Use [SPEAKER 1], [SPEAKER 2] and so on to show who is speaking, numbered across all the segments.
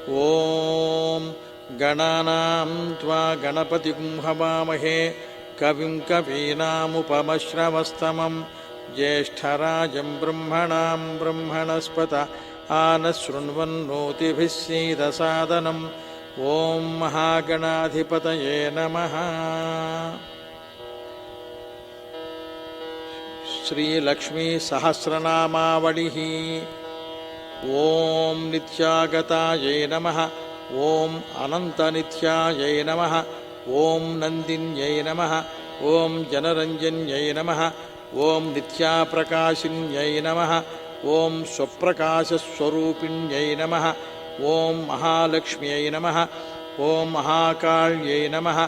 [SPEAKER 1] ॐ गणानां त्वा गणपतिं हवामहे कविं कवीनामुपमश्रवस्तमं ज्येष्ठराजं ब्रह्मणां ब्रह्मणस्पत आनशृण्वन्नोतिभिः सीदसादनम् ॐ महागणाधिपतये नमः। श्रीलक्ष्मी सहस्रनामावलिः। ॐ नित्यागतायै नमः। ॐ अनन्तनित्यायै नमः। ॐ नन्दिन्यै नमः। ॐ जनरञ्जन्यै नमः। ॐ नित्याप्रकाशिन्यै नमः। ॐ स्वप्रकाशस्वरूपिण्यै नमः। ॐ महालक्ष्म्यै नमः। ॐ महाकाल्यै नमः।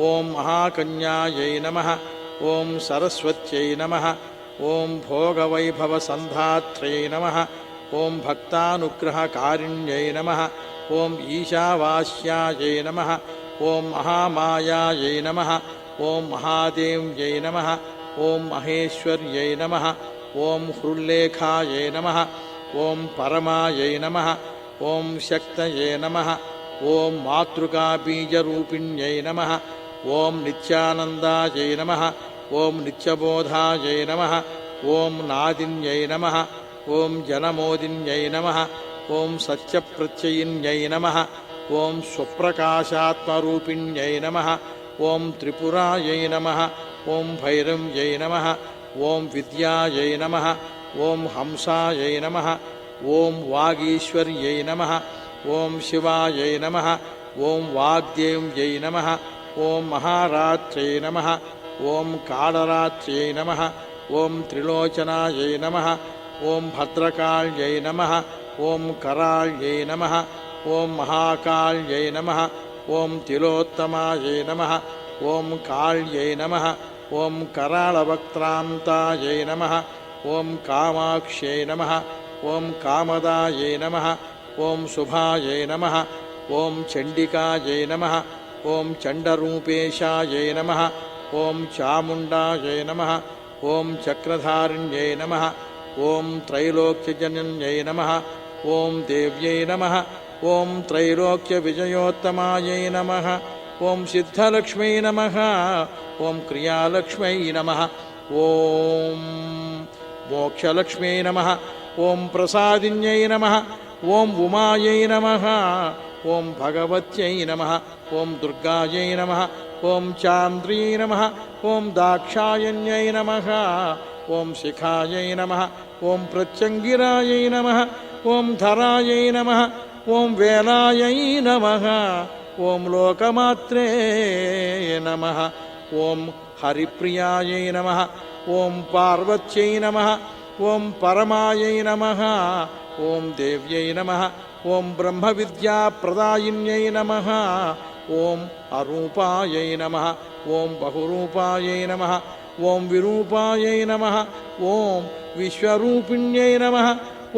[SPEAKER 1] ॐ महाकन्यायै नमः। ॐ सरस्वत्यै नमः। ॐ भोगवैभवसन्धात्र्यै नमः। ॐ भक्तानुग्रहकारिण्यै नमः। ॐ ईशावास्यायै नमः। ॐ महामायायै नमः। ॐ महादेव्यै नमः। ॐ महेश्वर्यै नमः। ॐ हृल्लेखायै नमः। ॐ परमायै नमः। ॐ शक्तये नमः। ॐ मातृकाबीजरूपिण्यै नमः। ॐ नित्यानन्दायै नमः। ॐ नित्यबोधायै नमः। ॐ नादिन्यै नमः। ॐ जनमोदिन्यै नमः। ॐ सत्यप्रत्ययिन्यै नमः। ॐ स्वप्रकाशात्मरूपिण्यै नमः। ॐ त्रिपुरायै नमः। ॐ भैरव्यै नमः। ॐ विद्यायै नमः। ॐ हंसायै नमः। ॐ वागीश्वर्यै नमः। ॐ शिवायै नमः। ॐ वाग्देव्यै नमः। ॐ महारात्र्यै नमः। ॐ कालरात्र्यै नमः। ॐ त्रिलोचनायै नमः। ॐ भद्रकाल्यै नमः। ॐ कराल्यै नमः। ॐ महाकाल्यै नमः। ॐ तिलोत्तमायै नमः। ॐ काल्यै नमः। ॐ कराळवक्त्रान्तायै नमः। ॐ कामाक्ष्यै नमः। ॐ कामदायै नमः। ॐ शुभायै नमः। ॐ चण्डिकायै नमः। ॐ चण्डरूपेशायै नमः। ॐ चामुण्डायै नमः। ॐ चक्रधारिण्यै नमः। ॐ त्रैलोक्यजनन्यै नमः। ॐ देव्यै नमः। ॐ त्रैलोक्यविजयोत्तमायै नमः। ॐ सिद्धलक्ष्म्यै नमः। ॐ क्रियालक्ष्म्यै नमः। ॐ मोक्षलक्ष्म्यै नमः। ॐ प्रसादिन्यै नमः। ॐ उमायै नमः। ॐ भगवत्यै नमः। ॐ दुर्गायै नमः। ॐ चान्द्र्यै नमः। ॐ दाक्षायण्यै नमः। ॐ शिखायै नमः। ॐ प्रत्यङ्गिरायै नमः। ॐ धरायै नमः। ॐ वेलायै नमः। ॐ लोकमात्रे नमः। ॐ हरिप्रियायै नमः। ॐ पार्वत्यै नमः। ॐ परमायै नमः। ॐ देव्यै नमः। ॐ ब्रह्मविद्याप्रदायिन्यै नमः। ॐ अरूपायै नमः। ॐ बहुरूपायै नमः। ॐ विरूपायै नमः। ॐ विश्वरूपिण्यै नमः।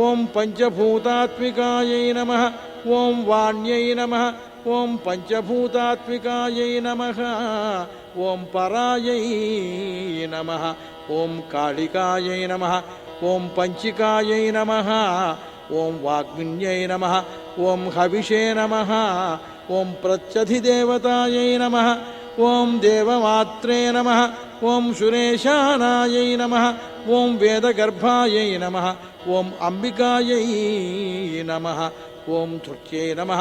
[SPEAKER 1] ॐ पञ्चभूतात्मिकायै नमः। ॐ वाण्यै नमः। ॐ पञ्चभूतात्मिकायै नमः। ॐ परायै नमः। ॐ कालिकायै नमः। ॐ पञ्चिकायै नमः। ॐ वाग्मिन्यै नमः। ॐ हविषे नमः। ॐ प्रत्यधिदेवतायै नमः। ॐ देवमात्रे नमः। ॐ सुरेशानायै नमः। ॐ वेदगर्भायै नमः। ॐ अम्बिकायै नमः। ॐ धृत्यै नमः।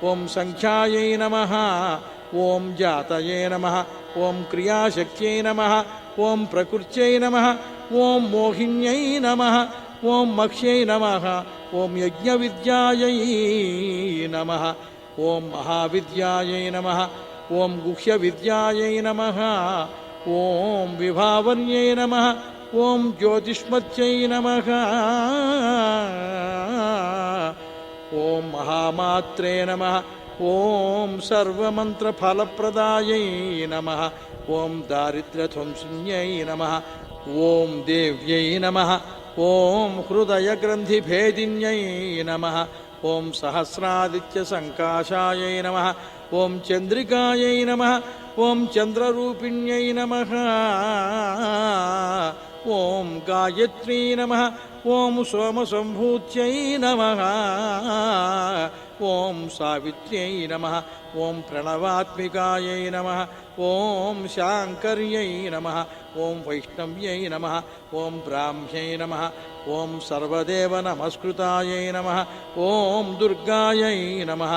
[SPEAKER 1] ॐ सङ्ख्यायै नमः। ॐ जातये नमः। ॐ क्रियाशक्त्यै नमः। ॐ प्रकृत्यै नमः। ॐ मोहिन्यै नमः। ॐ मक्ष्यै नमः। ॐ यज्ञविद्यायै नमः। ॐ महाविद्यायै नमः। ॐ गुह्यविद्यायै नमः। ॐ विभावर्यै नमः। ॐ ज्योतिष्मत्यै नमः। ॐ महामात्रे नमः। ॐ सर्वमन्त्रफलप्रदायै नमः। ॐ दारिद्र्यध्वंसिन्यै नमः। ॐ देव्यै नमः। ॐ हृदयग्रन्थिभेदिन्यै नमः। ॐ सहस्रादित्यसङ्काशायै नमः। ॐ चन्द्रिकायै नमः। ॐ चन्द्ररूपिण्यै नमः। ॐ गायत्री नमः। ॐ सोमसम्भूत्यै नमः। ఓం సావిత్ర్యై నమః ఓం ప్రణవాత్మికాయై నమః ఓం శాంకర్యై నమః ఓం వైష్ణవ్యై నమః ఓం బ్రాహ్మ్యై నమః ఓం సర్వదేవ నమస్కృతాయై నమః ఓం దుర్గాయై నమః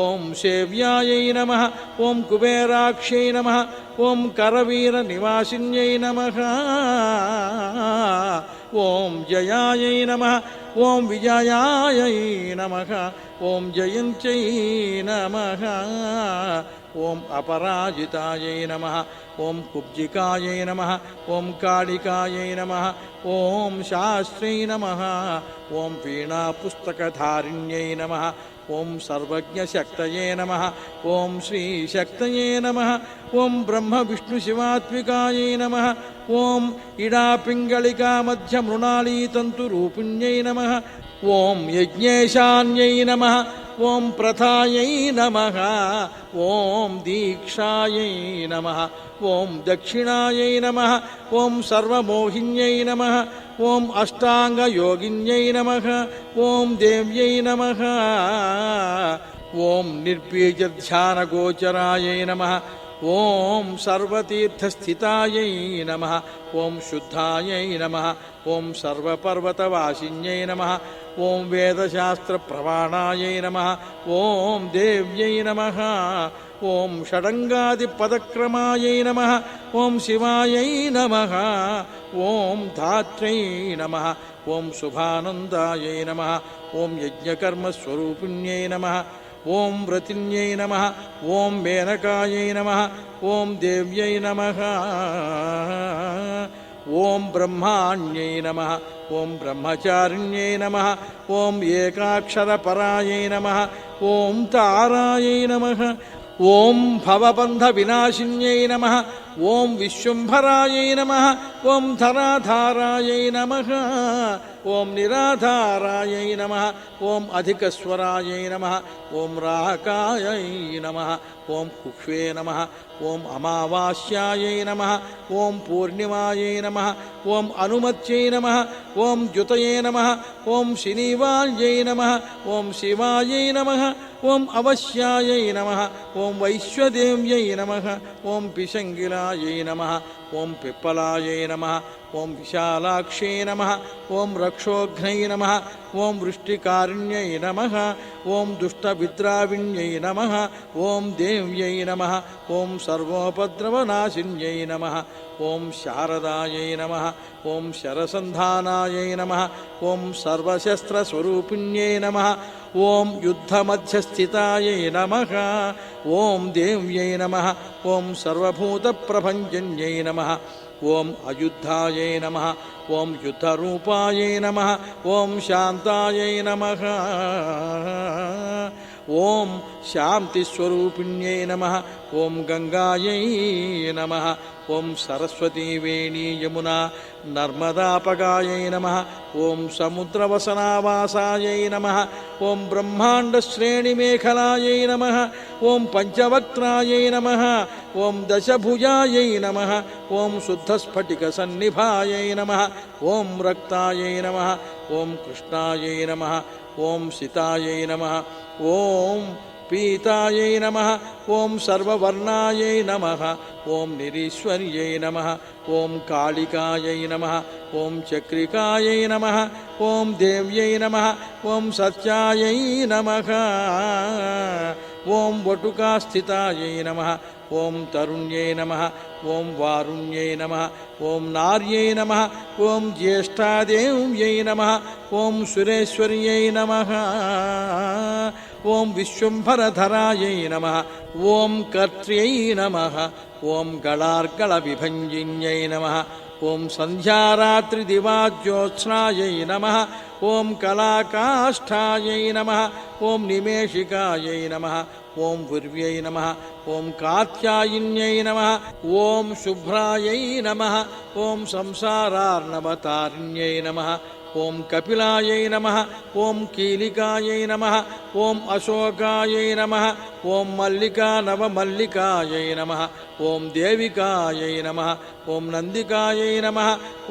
[SPEAKER 1] ఓం సేవ్యాయై నమః ఓం కుబేరాక్షై నమః ఓం కరవీర నివాసిన్యై నమః ఓం జయాయై నమః ఓం విజయాయై నమః ఓం జయంత్యై నమః ఓం అపరాజితాయై నమః ఓం కుబ్జికాయై నమః ఓం కాళికాయై నమః ఓం శాస్త్రై నమః ఓం వీణాపుస్తకధారిణ్యై నమః ఓం సర్వజ్ఞశక్తయే నమః ఓం శ్రీశక్తయే నమః ఓం బ్రహ్మ విష్ణు శివాత్మికాయై నమః ఓం ఇడాపింగళికా మధ్య మృణాళీతంతురూపిణ్యై నమః ఓం యజ్ఞేశాన్యై నమః ఓం ప్రథాయై నమః ఓం దీక్షాయై నమః ఓం దక్షిణాయై నమః ఓం సర్వమోహిన్యై నమః ఓం అష్టాంగయోగిన్యై నమః ఓం దేవ్యై నమః ఓం నిర్బీజధ్యానగోచరాయై నమః ఓం సర్వతీర్థస్థితాయై నమః ఓం శుద్ధాయై నమః ఓం సర్వపర్వతవాసిన్యై నమః ఓం వేదశాస్త్రప్రమాణాయై నమః ఓం దేవ్యై నమః ఓం షడంగాదిపదక్రమాయై నమః ఓం శివాయై నమః ఓం ధాత్ర్యై నమః ఓం శుభానందాయై నమః ఓం యజ్ఞకర్మస్వరూపిణ్యై నమః ఓం వ్రతిన్యై నమః ఓం మేనకాయై నమః ఓం దేవ్యై నమః ఓం బ్రహ్మాణ్యై నమః ఓం బ్రహ్మచారిణ్యై నమః ఓం ఏకాక్షరపరాయై నమః ఓం తారాయై నమః ఓం భవబంధ వినాశిన్యై నమః ఓం విశ్వంభరాయై నమః ఓం ధరాధారాయై నమః ఓం నిరాధారాయై నమః ఓం అధికస్వరాయై నమః ఓం రాకాయై నమః ఓం కుక్ష్వే నమః ఓం అమావాస్యాయై నమః ఓం పూర్ణిమాయై నమః ఓం అనుమత్యై నమః ఓం జ్యుతయే నమః ఓం శనివాల్యై నమః ఓం శివాయై నమః ఓం అవశ్యాయై నమః ఓం వైశ్వదేవ్యై నమః ఓం పిశంగిలాయై నమః ఓం పిప్పలాయై నమః ఓం విశాలాక్షై నమః ఓం రక్షోఘ్నై నమః ఓం వృష్టికారిణ్యై నమః ఓం దుష్టవిద్రావిణ్యై నమః ఓం దేవ్యై నమః ఓం సర్వోపద్రవనాశిన్యై నమః ఓం శారదాయై నమః ఓం శరసంధానాయై నమః ఓం సర్వశస్త్రస్వరూపిణ్యై నమః ఓం యుద్ధమధ్యస్థితాయై నమః ఓం దేవ్యై నమః ఓం సర్వభూతప్రభంజన్యై నమః ఓం అయుద్ధాయై నమః ఓం యుద్ధరూపాయై నమః ఓం శాంతాయై నమః ఓం శాంతిస్వరూపిణ్యై నమః ఓం గంగాయై నమః ఓం సరస్వతీ వేణీ యమునా నర్మదాపగాయై నమః ఓం సముద్రవసనావాసాయై నమః ఓం బ్రహ్మాండశ్రేణిమేఖలాయై నమః ఓం పంచవక్త్రాయై నమః ఓం దశభుజాయై నమః ఓం శుద్ధస్ఫటికసన్నిభాయై నమః ఓం రక్తాయై నమః ఓం కృష్ణాయై నమః ఓం సితాయై నమః ఓం పీతాయై నమః ఓం సర్వవర్ణాయై నమః ఓం నిరీశ్వర్యై నమః ఓం కాళికాయై నమః ఓం చక్రికాయై నమః ఓం దేవ్యై నమః ఓం సత్యాయై నమః ఓం వటుకాస్థితాయై నమః ఓం తరుణ్యై నమః ఓం వారుణ్యై నమః ఓం నార్యై నమః ఓం జ్యేష్ఠాదేవ్యై నమః ఓం సురేశ్వర్యై నమః ఓం విశ్వంభరధరాయై నమః ఓం కర్త్ర్యై నమః ఓం గళార్గళవిభంజిన్యై నమః ఓం సంధ్యారాత్రిదివాజ్యోత్స్నాయై నమః ఓం కళాకాష్ఠాయై నమః ఓం నిమేషికాయై నమః ఓం ఉర్వ్యై నమః ఓం కాత్యాయిన్యై నమః ఓం శుభ్రాయై నమః ఓం సంసారార్ణవతారిణ్యై నమః ఓం కపిలాయై నమః ఓం కీలికాయై నమః ఓం అశోకాయై నమః ఓం మల్లికా నవమల్లికాయై నమః ఓం దేవికాయై నమః ఓం నందికాయై నమః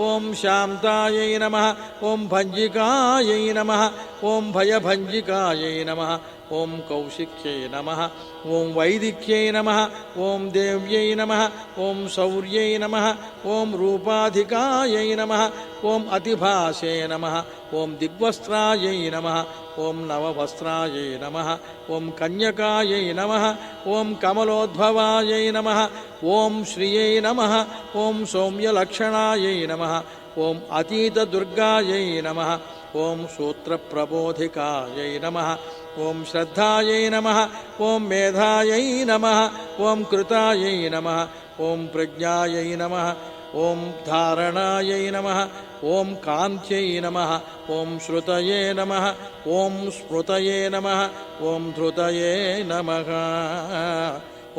[SPEAKER 1] ఓం శాంతాయై నమః ఓం భంజికాయై నమః ఓం భయభంజికాయై నమః ఓం కౌశిక్యై నమః ఓం వైదిక్యై నమః ఓం దేవ్యై నమః ఓం శౌర్యై నమః ఓం రూపాధికాయై నమః ఓం అతిభాసే నమః ఓం దిగ్వస్త్రాయై నమః ఓం నవవస్త్రాయై నమః ఓం కన్యకాయై నమః ఓం కమలోద్భవాయై నమః ఓం శ్రియై నమః ఓం సౌమ్యలక్షణాయై నమః ఓం అతీతదుర్గాయై నమః ఓం సూత్రప్రబోధికాయై నమః ఓం శ్రద్ధాయై నమః ఓం మేధాయై నమః ఓం కృతాయై నమః ఓం ప్రజ్ఞాయై నమః ఓం ధారణాయై నమః ఓం కాంత్యై నమః ఓం శ్రుతయే నమః ఓం స్మృతయే నమః ఓం ధృతయే నమః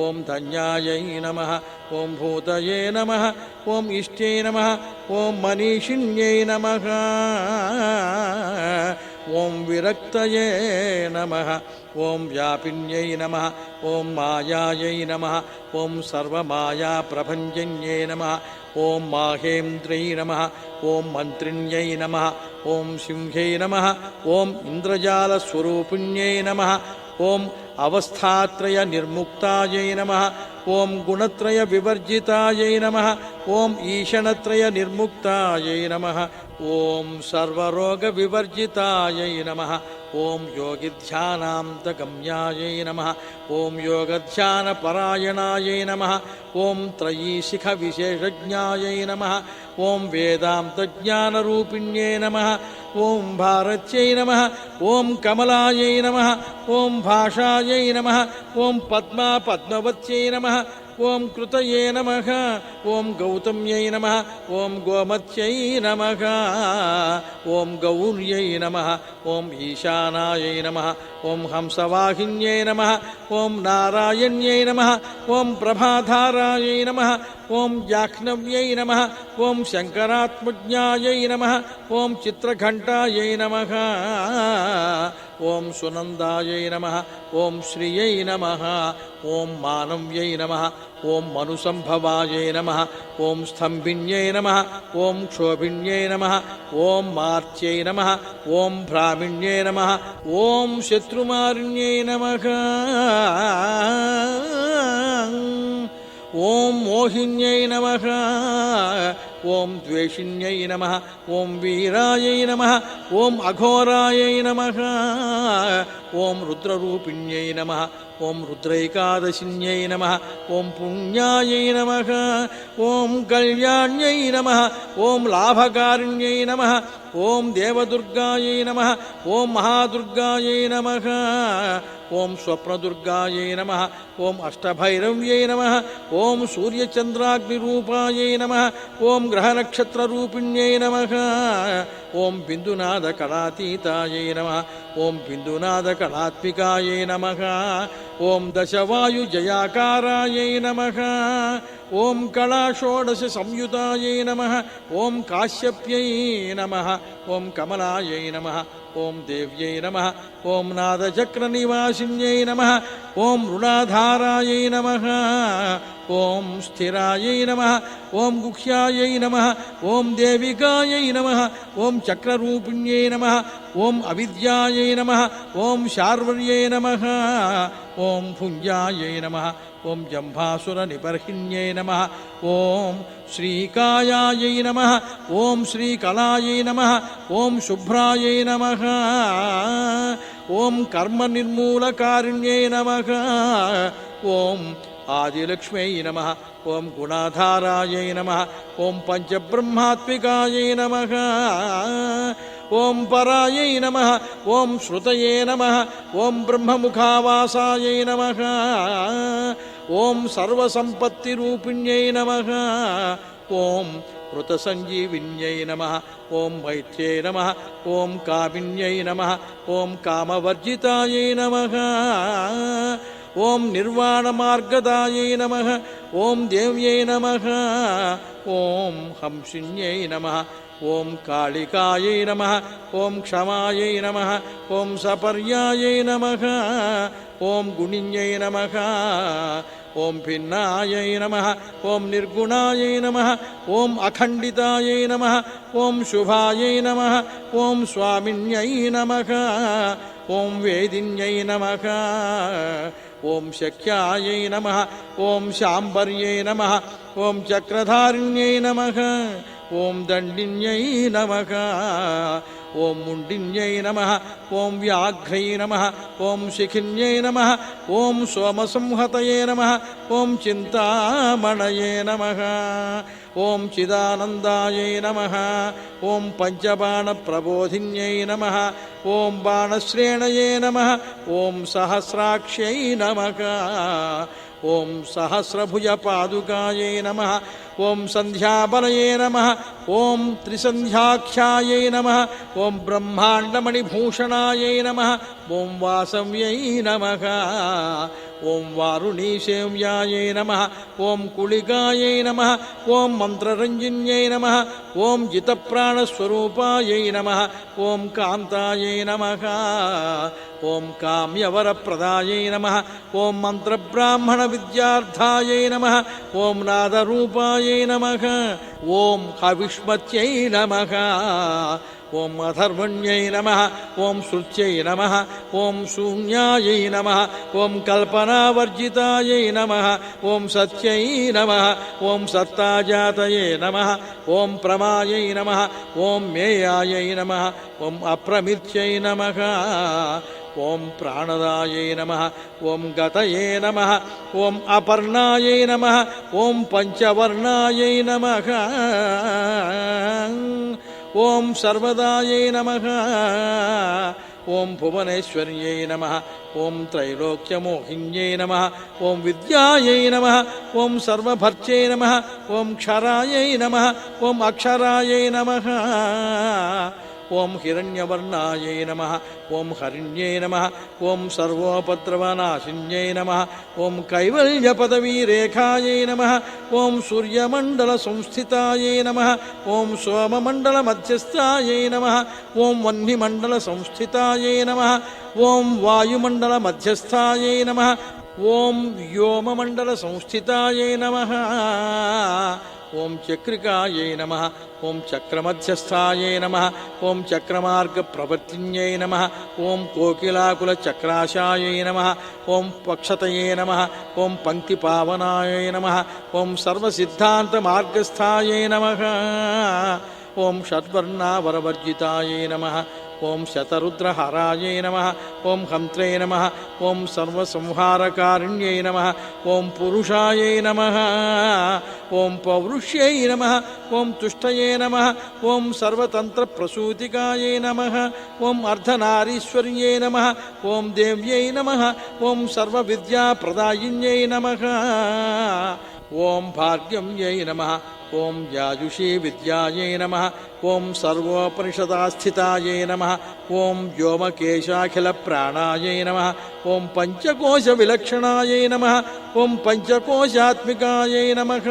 [SPEAKER 1] ఓం ధన్యాయై నమః ఓం భూతయే నమః ఓం ఇష్ట్యై నమః ఓం మనీషిణ్యై నమః ఓం విరక్తయే నమః ఓం వ్యాపిన్యై నమః ఓం మాయాయై నమః ఓం సర్వమాయాప్రభంజన్యై నమః ఓం మాహేంద్రై నమః ఓం మంత్రిణ్యై నమః ఓం సింహై నమః ఓం ఇంద్రజాలస్వరూపిణ్యై నమః ఓం అవస్థాత్రయ నిర్ముక్తాయై నమః ఓం గుణత్రయ వివర్జితాయై నమః ఓం ఈషణత్రయ నిర్ముక్తాయై నమః ఓం సర్వరోగ వివర్జితాయై నమః ఓం యోగిధ్యానాంతగమ్యాయై నమః ఓం యోగధ్యానపరాయణాయై నమః ఓం త్రయీశిఖ విశేషజ్ఞాయై నమః ఓం వేదాంతజ్ఞానరూపిణ్యై నమః ఓం భారత్యై నమః ఓం కమలాయై నమః ఓం భాషాయై నమః ఓం పద్మవత్యై నమః ఓం కృతయే నమః ఓం గౌతమ్యై నమః ఓం గోమత్యై నమః ఓం గౌర్యై నమః ఓం ఈశానాయై నమః ఓం హంసవాహిన్యై నమః ఓం నారాయణ్యై నమః ఓం ప్రభాధారాయై నమః ఓం జాహ్నవ్యై నమః ఓం శంకరాత్మజ్ఞాయై నమః ఓం చిత్రఘంటాయై నమః ఓం సునందాయై నమః ఓం శ్రియై నమః ఓం మానవ్యై నమః ఓం మనుసంభవాయై నమః ఓం స్తంభిన్యై నమః ఓం క్షోభిన్యై నమః ఓం మార్త్యై నమః ఓం భ్రామిణ్యై నమః ఓం శత్రుమారిణ్యై నమః ఓం మోహిన్యై నమః ఓం ద్వేషిణ్యై నమః ఓం వీరాయై నమః ఓం అఘోరాయై నమః ఓం రుద్రరూపిణ్యై నమః ఓం రుద్రైకాదశిన్యై నమః ఓం పుణ్యాయై నమః ఓం కళ్యాణ్యై నమః ఓం లాభకారిణ్యై నమః ఓం దేవదుర్గాయై నమః ఓం మహాదుర్గాయై నమః ఓం స్వప్నదుర్గాయై నమః ఓం అష్టభైరవ్యై నమః ఓం సూర్యచంద్రాగ్నిరూపాయై నమః ఓం గ్రహనక్షత్రరూపిణ్యై నమః ఓం బిందునాదకళాతీతాయై నమః ఓం బిందునాదకళాత్మికాయై నమః ఓం దశవాయుజయాకారాయై నమః ఓం కళాషోడశ సంయుతాయై నమః ఓం కాశ్యప్యై నమః ఓం కమలాయై నమః ఓం దేవ్యై నమః ఓం నాదచక్రనివాసిన్యై నమః ఓం రుణాధారాయై నమః ఓం స్థిరాయై నమః ఓం గుహ్యాయై నమః ఓం దేవికాయై నమః ఓం చక్రరూపిణ్యై నమః ఓం అవిద్యాయై నమః ఓం శార్వర్యై నమః ఓం భుంజాయై నమః ఓం జంభాసురనిబర్హిణ్యై నమః ఓం శ్రీకాయాయై నమః ఓం శ్రీకళాయై నమః ఓం శుభ్రాయై నమః ఓం కర్మనిర్మూలకారిణ్యై నమః ఓం ఆదిలక్ష్మ్యై నమః ఓం గుణాధారాయై నమః ఓం పంచబ్రహ్మాత్మికాయై నమః ఓం పరాయై నమః ఓం శ్రుతయే నమః ఓం బ్రహ్మముఖావాసాయై నమః ఓం సర్వసంపత్తిరూపిణ్యై నమః ఓం మృతసంజీవిన్యై నమః ఓం మైత్ర్యై నమః ఓం కామిన్యై నమః ఓం కామవర్జితాయై నమః ఓం నిర్వాణమార్గదాయై నమః ఓం దేవ్యై నమః ఓం హంసిన్యై నమః ఓం కాళికాయై నమః ఓం క్షమాయై నమః ఓం సపర్యాయై నమః ఓం గుణిన్యై నమః ఓం భిన్నాయై నమః ఓం నిర్గుణాయై నమః ఓం అఖండితాయై నమః ఓం శుభాయై నమః ఓం స్వామిన్యై నమః ఓం వేదిన్యై నమః ఓం శక్యాయై నమః ఓం శాంబర్యై నమః ఓం చక్రధారిణ్యై నమః ఓం దండిన్యై నమః ఓం ముండిన్యై నమః ఓం వ్యాఘ్రై నమః ఓం శిఖిన్యై నమః ఓం సోమసంహతయే నమః ఓం చింతామణయే నమః ఓం చిదానందాయై నమః ఓం పంచబాణప్రబోధిన్యై నమః ఓం బాణశ్రేణయే నమః ఓం సహస్రాక్ష్యై నమః ఓం సహస్రభుజపాదుకాయై నమః ఓం సంధ్యాబలయే నమః ఓం త్రిసంధ్యాఖ్యాయై నమః ఓం బ్రహ్మాండమణిభూషణాయై నమః ఓం వాసవ్యై నమః ఓం వారుణీసేవ్యాయై నమః ఓం కుళికాయై నమః ఓం మంత్రరంజిన్యై నమః ఓం జితప్రాణస్వరూపాయై నమః ఓం కాంతాయై నమః ఓం కామ్యవరప్రదాయై నమః ఓం మంత్రబ్రాహ్మణ విద్యార్థాయై నమః ఓం నాదరూపాయై నమః ఓం హవిష్మత్యై నమః ఓం అథర్వణ్యై నమః ఓం శృత్యై నమః ఓం శూన్యాయై నమః ఓం కల్పనావర్జితాయై నమః ఓం సత్యై నమః ఓం సత్తాజాతయే నమః ఓం ప్రమాయై నమః ఓం మేయాయై నమః ఓం అప్రమిత్యై నమః ఓం ప్రాణదాయై నమః ఓం గతయే నమః ఓం అపర్ణాయై నమః ఓం పంచవర్ణాయై నమః ఓం సర్వదాయై నమః ఓం భువనేశ్వర్యై నమః ఓం త్రైలోక్యమోహిన్యై నమః ఓం విద్యాయై నమః ఓం సర్వభర్త్యై నమః ఓం క్షరాయై నమః ఓం అక్షరాయై నమః ఓం హిరణ్యవర్ణాయై నమః ఓం హరిణ్యై నమః ఓం సర్వోపద్రవనాశిన్యై నమః ఓం కైవల్యపదవీరేఖాయై నమః ఓం సూర్యమండల సంస్థితాయై నమః ఓం సోమమండల మధ్యస్థాయై నమః ఓం వహ్నిమండల సంస్థితాయై నమః ఓం వాయుమండల మధ్యస్థాయై నమః ఓం వ్యోమమండల సంస్థితాయై నమః ఓం చక్రికాయై నమః ఓం చక్రమధ్యస్థాయై నమః ఓం చక్రమార్గప్రవర్తిన్యై నమః ఓం కోకిలాకులచక్రాశాయై నమః ఓం పక్షతయే నమః ఓం పంక్తిపావనాయై నమః ఓం సర్వసిద్ధాంతమార్గస్థాయై నమః ఓం షడ్వర్ణావరవర్జితాయై నమః ఓం శతరుద్రహరాయై నమః ఓం హంత్రే నమః ఓం సర్వసంహారకారిణ్యై నమః ఓం పురుషాయై నమః ఓం పౌరుష్యై నమః ఓం తుష్టయే నమః ఓం సర్వతంత్రప్రసూతికాయై నమః ఓం అర్ధనారీశ్వర్యై నమః ఓం దేవ్యై నమః ఓం సర్వవిద్యాప్రదాయిన్యై నమః ఓం భార్గవ్యై నమః ఓం యాజుషీ విద్యాయై నమః ఓం సర్వోపనిషదాస్థితాయై నమః ఓం వ్యోమకేశాఖిలప్రాణాయై నమః ఓం పంచకోశవిలక్షణాయై నమః ఓం పంచకోశాత్మికాయై నమః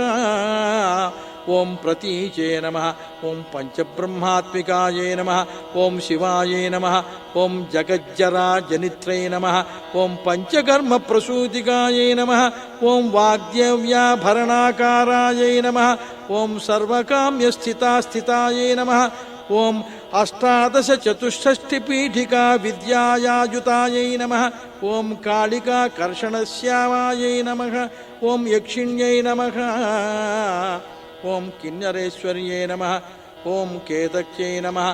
[SPEAKER 1] ఓం ప్రతీచే నమః ఓం పంచబ్రహ్మాత్మికాయై నమః ఓం శివాయై నమః ఓం జగజ్జరాజనిత్రై నమః ఓం పంచకర్మప్రసూతికాయై నమః ఓం వాగ్దేవ్యాభరణాకారాయై నమః ఓం సర్వకామ్యస్థితాస్థితాయై నమః ఓం అష్టాదశచతుష్షష్టిపీఠికా విద్యాయాయుతాయై నమః ఓం కాళికాకర్షణశ్యామాయై నమః ఓం యక్షిణ్యై నమః ఓం కిన్నరేశ్వర్యై నమః ఓం కేతక్యై నమః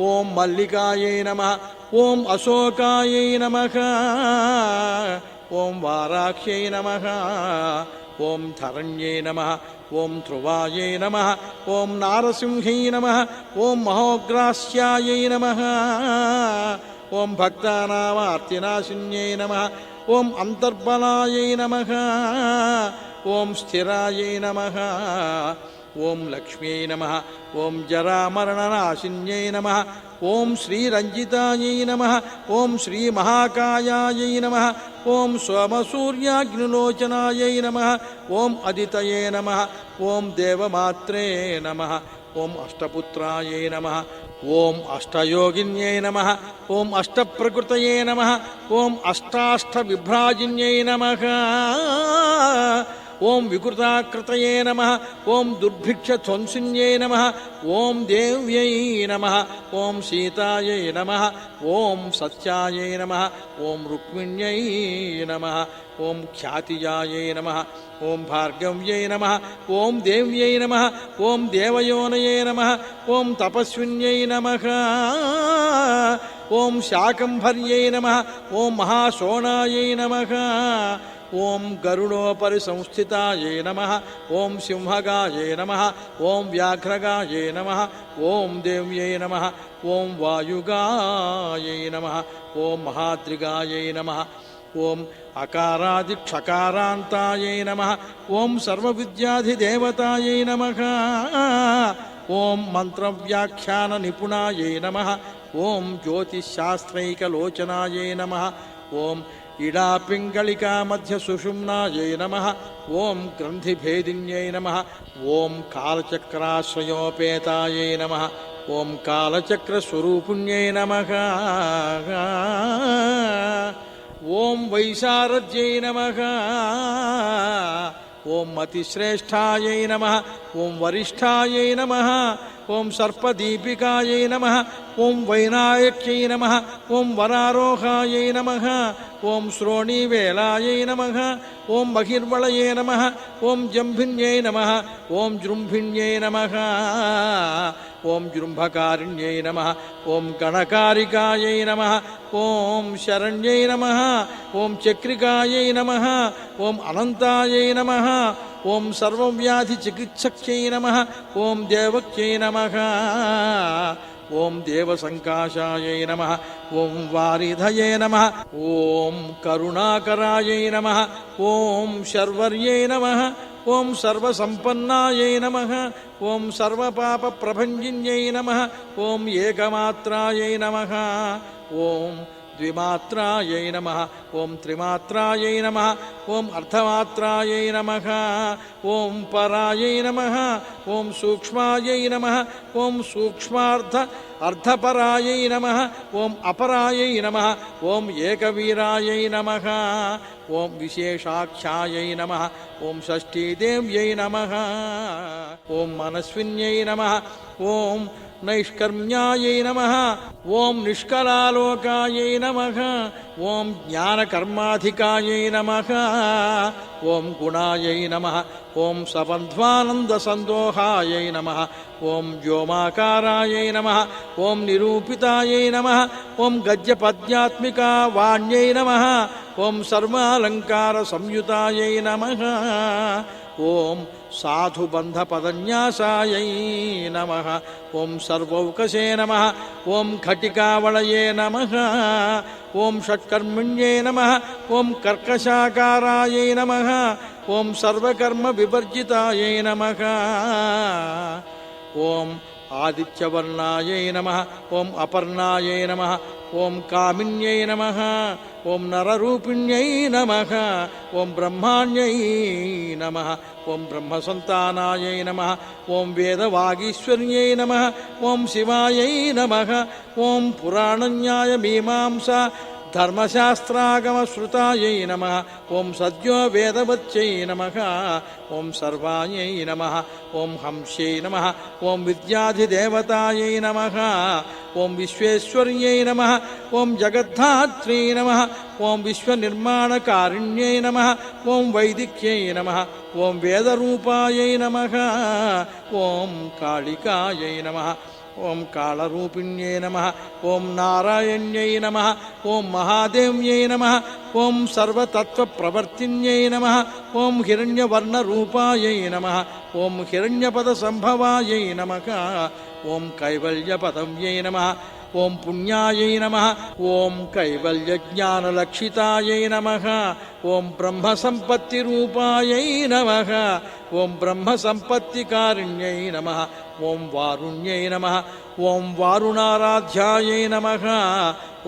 [SPEAKER 1] ఓం మల్లికాయై నమః ఓం అశోకాయై నమః ఓం వారాక్ష్యై నమః ఓం ధరణ్యై నమః ఓం ధ్రువాయై నమః ఓం నారసింహై నమః ఓం మహోగ్రాస్యాయై నమః ఓం భక్తానామార్తినాశిన్యై నమః ఓం అంతర్బలాయై నమః ఓం స్థిరాయై నమః ఓం లక్ష్మ్యై నమః ఓం జరామరణనాశిన్యై నమః ఓం శ్రీరంజితాయై నమః ఓం శ్రీమహాకాయాయై నమః ఓం సోమసూర్యాగ్నిలోచనాయై నమః ఓం అదితయే నమః ఓం దేవమాత్రే నమః ఓం అష్టపుత్రాయై నమః ఓం అష్టయోగిన్యై నమః ఓం అష్టప్రకృతయే నమః ఓం అష్టాష్టవిభ్రాజిన్యై నమః ఓం వికృతాకృతయే నమః ఓం దుర్భిక్షధ్వంసిన్యై నమః ఓం దేవ్యై నమః ఓం సీతాయై నమః ఓం సత్యాయై నమః ఓం రుక్మిణ్యై నమః ఓం ఖ్యాతిజాయై నమః ఓం భార్గవ్యై నమః ఓం దేవ్యై నమః ఓం దేవయోనయే నమః ఓం తపస్విన్యై నమః ఓం శాకంభర్యై నమః ఓం మహాశోణాయై నమః ఓం గరుడోపరి సంస్థితాయై నమః ఓం సింహగాయై నమః ఓం వ్యాఘ్రగాయై నమః ఓం దేవ్యై నమః ఓం వాయుగాయై నమః ఓం మహాద్రిగాయై నమః ఓం అకారాదిక్షకారాంతాయై నమః ఓం సర్వవిద్యాధిదేవతాయై నమః ఓం మంత్రవ్యాఖ్యాన నిపుణాయై నమః ఓం జ్యోతిశాస్త్రైకలోచనాయై నమః ఓం ఇడాపింగళికా మధ్య సుషుమ్నాయై నమః ఓం గ్రంథిభేదిన్యై నమః ఓం కాలచక్రాశ్రయోపేతాయై నమః ఓం కాలచక్రస్వరూపిణ్యై నమః ఓం వైశారద్యై నమః ఓం మతిశ్రేష్ఠాయై నమః ఓం వరిష్ఠాయై నమః ఓం సర్పదీపికాయై నమః ఓం వైనాయక్యై నమః ఓం వరారోహాయై నమః ఓం శ్రోణీవేలాయై నమః ఓం బహిర్వళయే నమః ఓం జంభిన్యై నమః ఓం జృంభిణ్యై నమః ఓం జృంభకారిణ్యై నమః ఓం గణకారికాయై నమః ఓం శరణ్యై నమః ఓం చక్రికాయై నమః ఓం అనంతాయై నమః ఓం సర్వవ్యాధి చికిత్సక్యై నమః ఓం దేవక్యై నమః ఓం దేవసంకాశాయై నమః ఓం వారిధయే నమః ఓం కరుణాకరాయై నమః ఓం శర్వర్యై నమః ఓం సర్వసంపన్నాయై నమః ఓం సర్వపాపప్రభంజిన్యై నమః ఓం ఏకమాత్రాయై నమః ఓం ద్విమాత్రాయై నమః ఓం త్రిమాత్రాయై నమః ఓం అర్ధమాత్రాయై నమః ఓం పరాయై నమః ఓం సూక్ష్మాయై నమః ఓం సూక్ష్మార్థ అర్ధపరాయై నమః ఓం అపరాయై నమః ఓం ఏకవీరాయై నమః ఓం విశేషాఖ్యాయై నమః ఓం షష్ఠీదేవ్యై నమః ఓం మనస్విన్యై నమః ఓం నైష్కర్మ్యాయై నమః ఓం నిష్కలాలోకాయై నమః ఓం జ్ఞానకర్మాధికాయై నమః ఓం గుణాయై నమః ఓం సబంధ్వానందసందోహాయై నమః ఓం వ్యోమాకారాయై నమః ఓం నిరూపితాయై నమః ఓం గద్యపద్యాత్మికా వాణ్యై నమః ఓం సర్వాలంకార సంయుతాయై నమః ఓం సాధుబంధపదన్యాసాయై నమః ఓం సర్వౌకసే నమః ఓం ఘటికావళయే నమః ఓం షట్కర్మిణ్యే నమః ఓం కర్కశాకారాయై నమః ఓం సర్వకర్మ వివర్జితాయై నమః ఓం ఆదిత్యవర్ణాయై నమః ఓం అపర్ణాయై నమః ఓం కామిన్యై నమః ఓం నరరూపిణ్యై నమః ఓం బ్రహ్మాణ్యై నమః ఓం బ్రహ్మసంతానాయై నమః ఓం వేదవాగీశ్వర్యై నమః ఓం శివాయై నమః ఓం పురాణన్యాయ మీమాంసా ధర్మశాస్త్రాగమశ్రుతాయై నమః ఓం సద్యో వేదవత్యై నమః ఓం సర్వాయై నమః ఓం హంస్యై నమః ఓం విద్యాధిదేవతాయై నమః ఓం విశ్వేశ్వర్యై నమః ఓం జగద్ధాత్రీ నమః ఓం విశ్వనిర్మాణకారిణ్యై నమః ఓం వైదిక్యై నమః ఓం వేదరూపాయై నమః ఓం కాళికాయై నమః ఓం కాళరూపిణ్యై నమః ఓం నారాయణ్యై నమః ఓం మహాదేవ్యై నమః ఓం సర్వతత్వప్రవర్తిన్యై నమః ఓం హిరణ్యవర్ణరూపాయై నమః ఓం హిరణ్యపదసంభవాయై నమః ఓం కైవల్యపదవ్యై నమః ఓం పుణ్యాయై నమః ఓం కైవల్యజ్ఞానలక్షితాయై నమః ఓం బ్రహ్మసంపత్తిరూపాయై నమః ఓం బ్రహ్మసంపత్తికారిణ్యై నమః ఓం వారుణ్యై నమః ఓం వారుణారాధ్యాయై నమః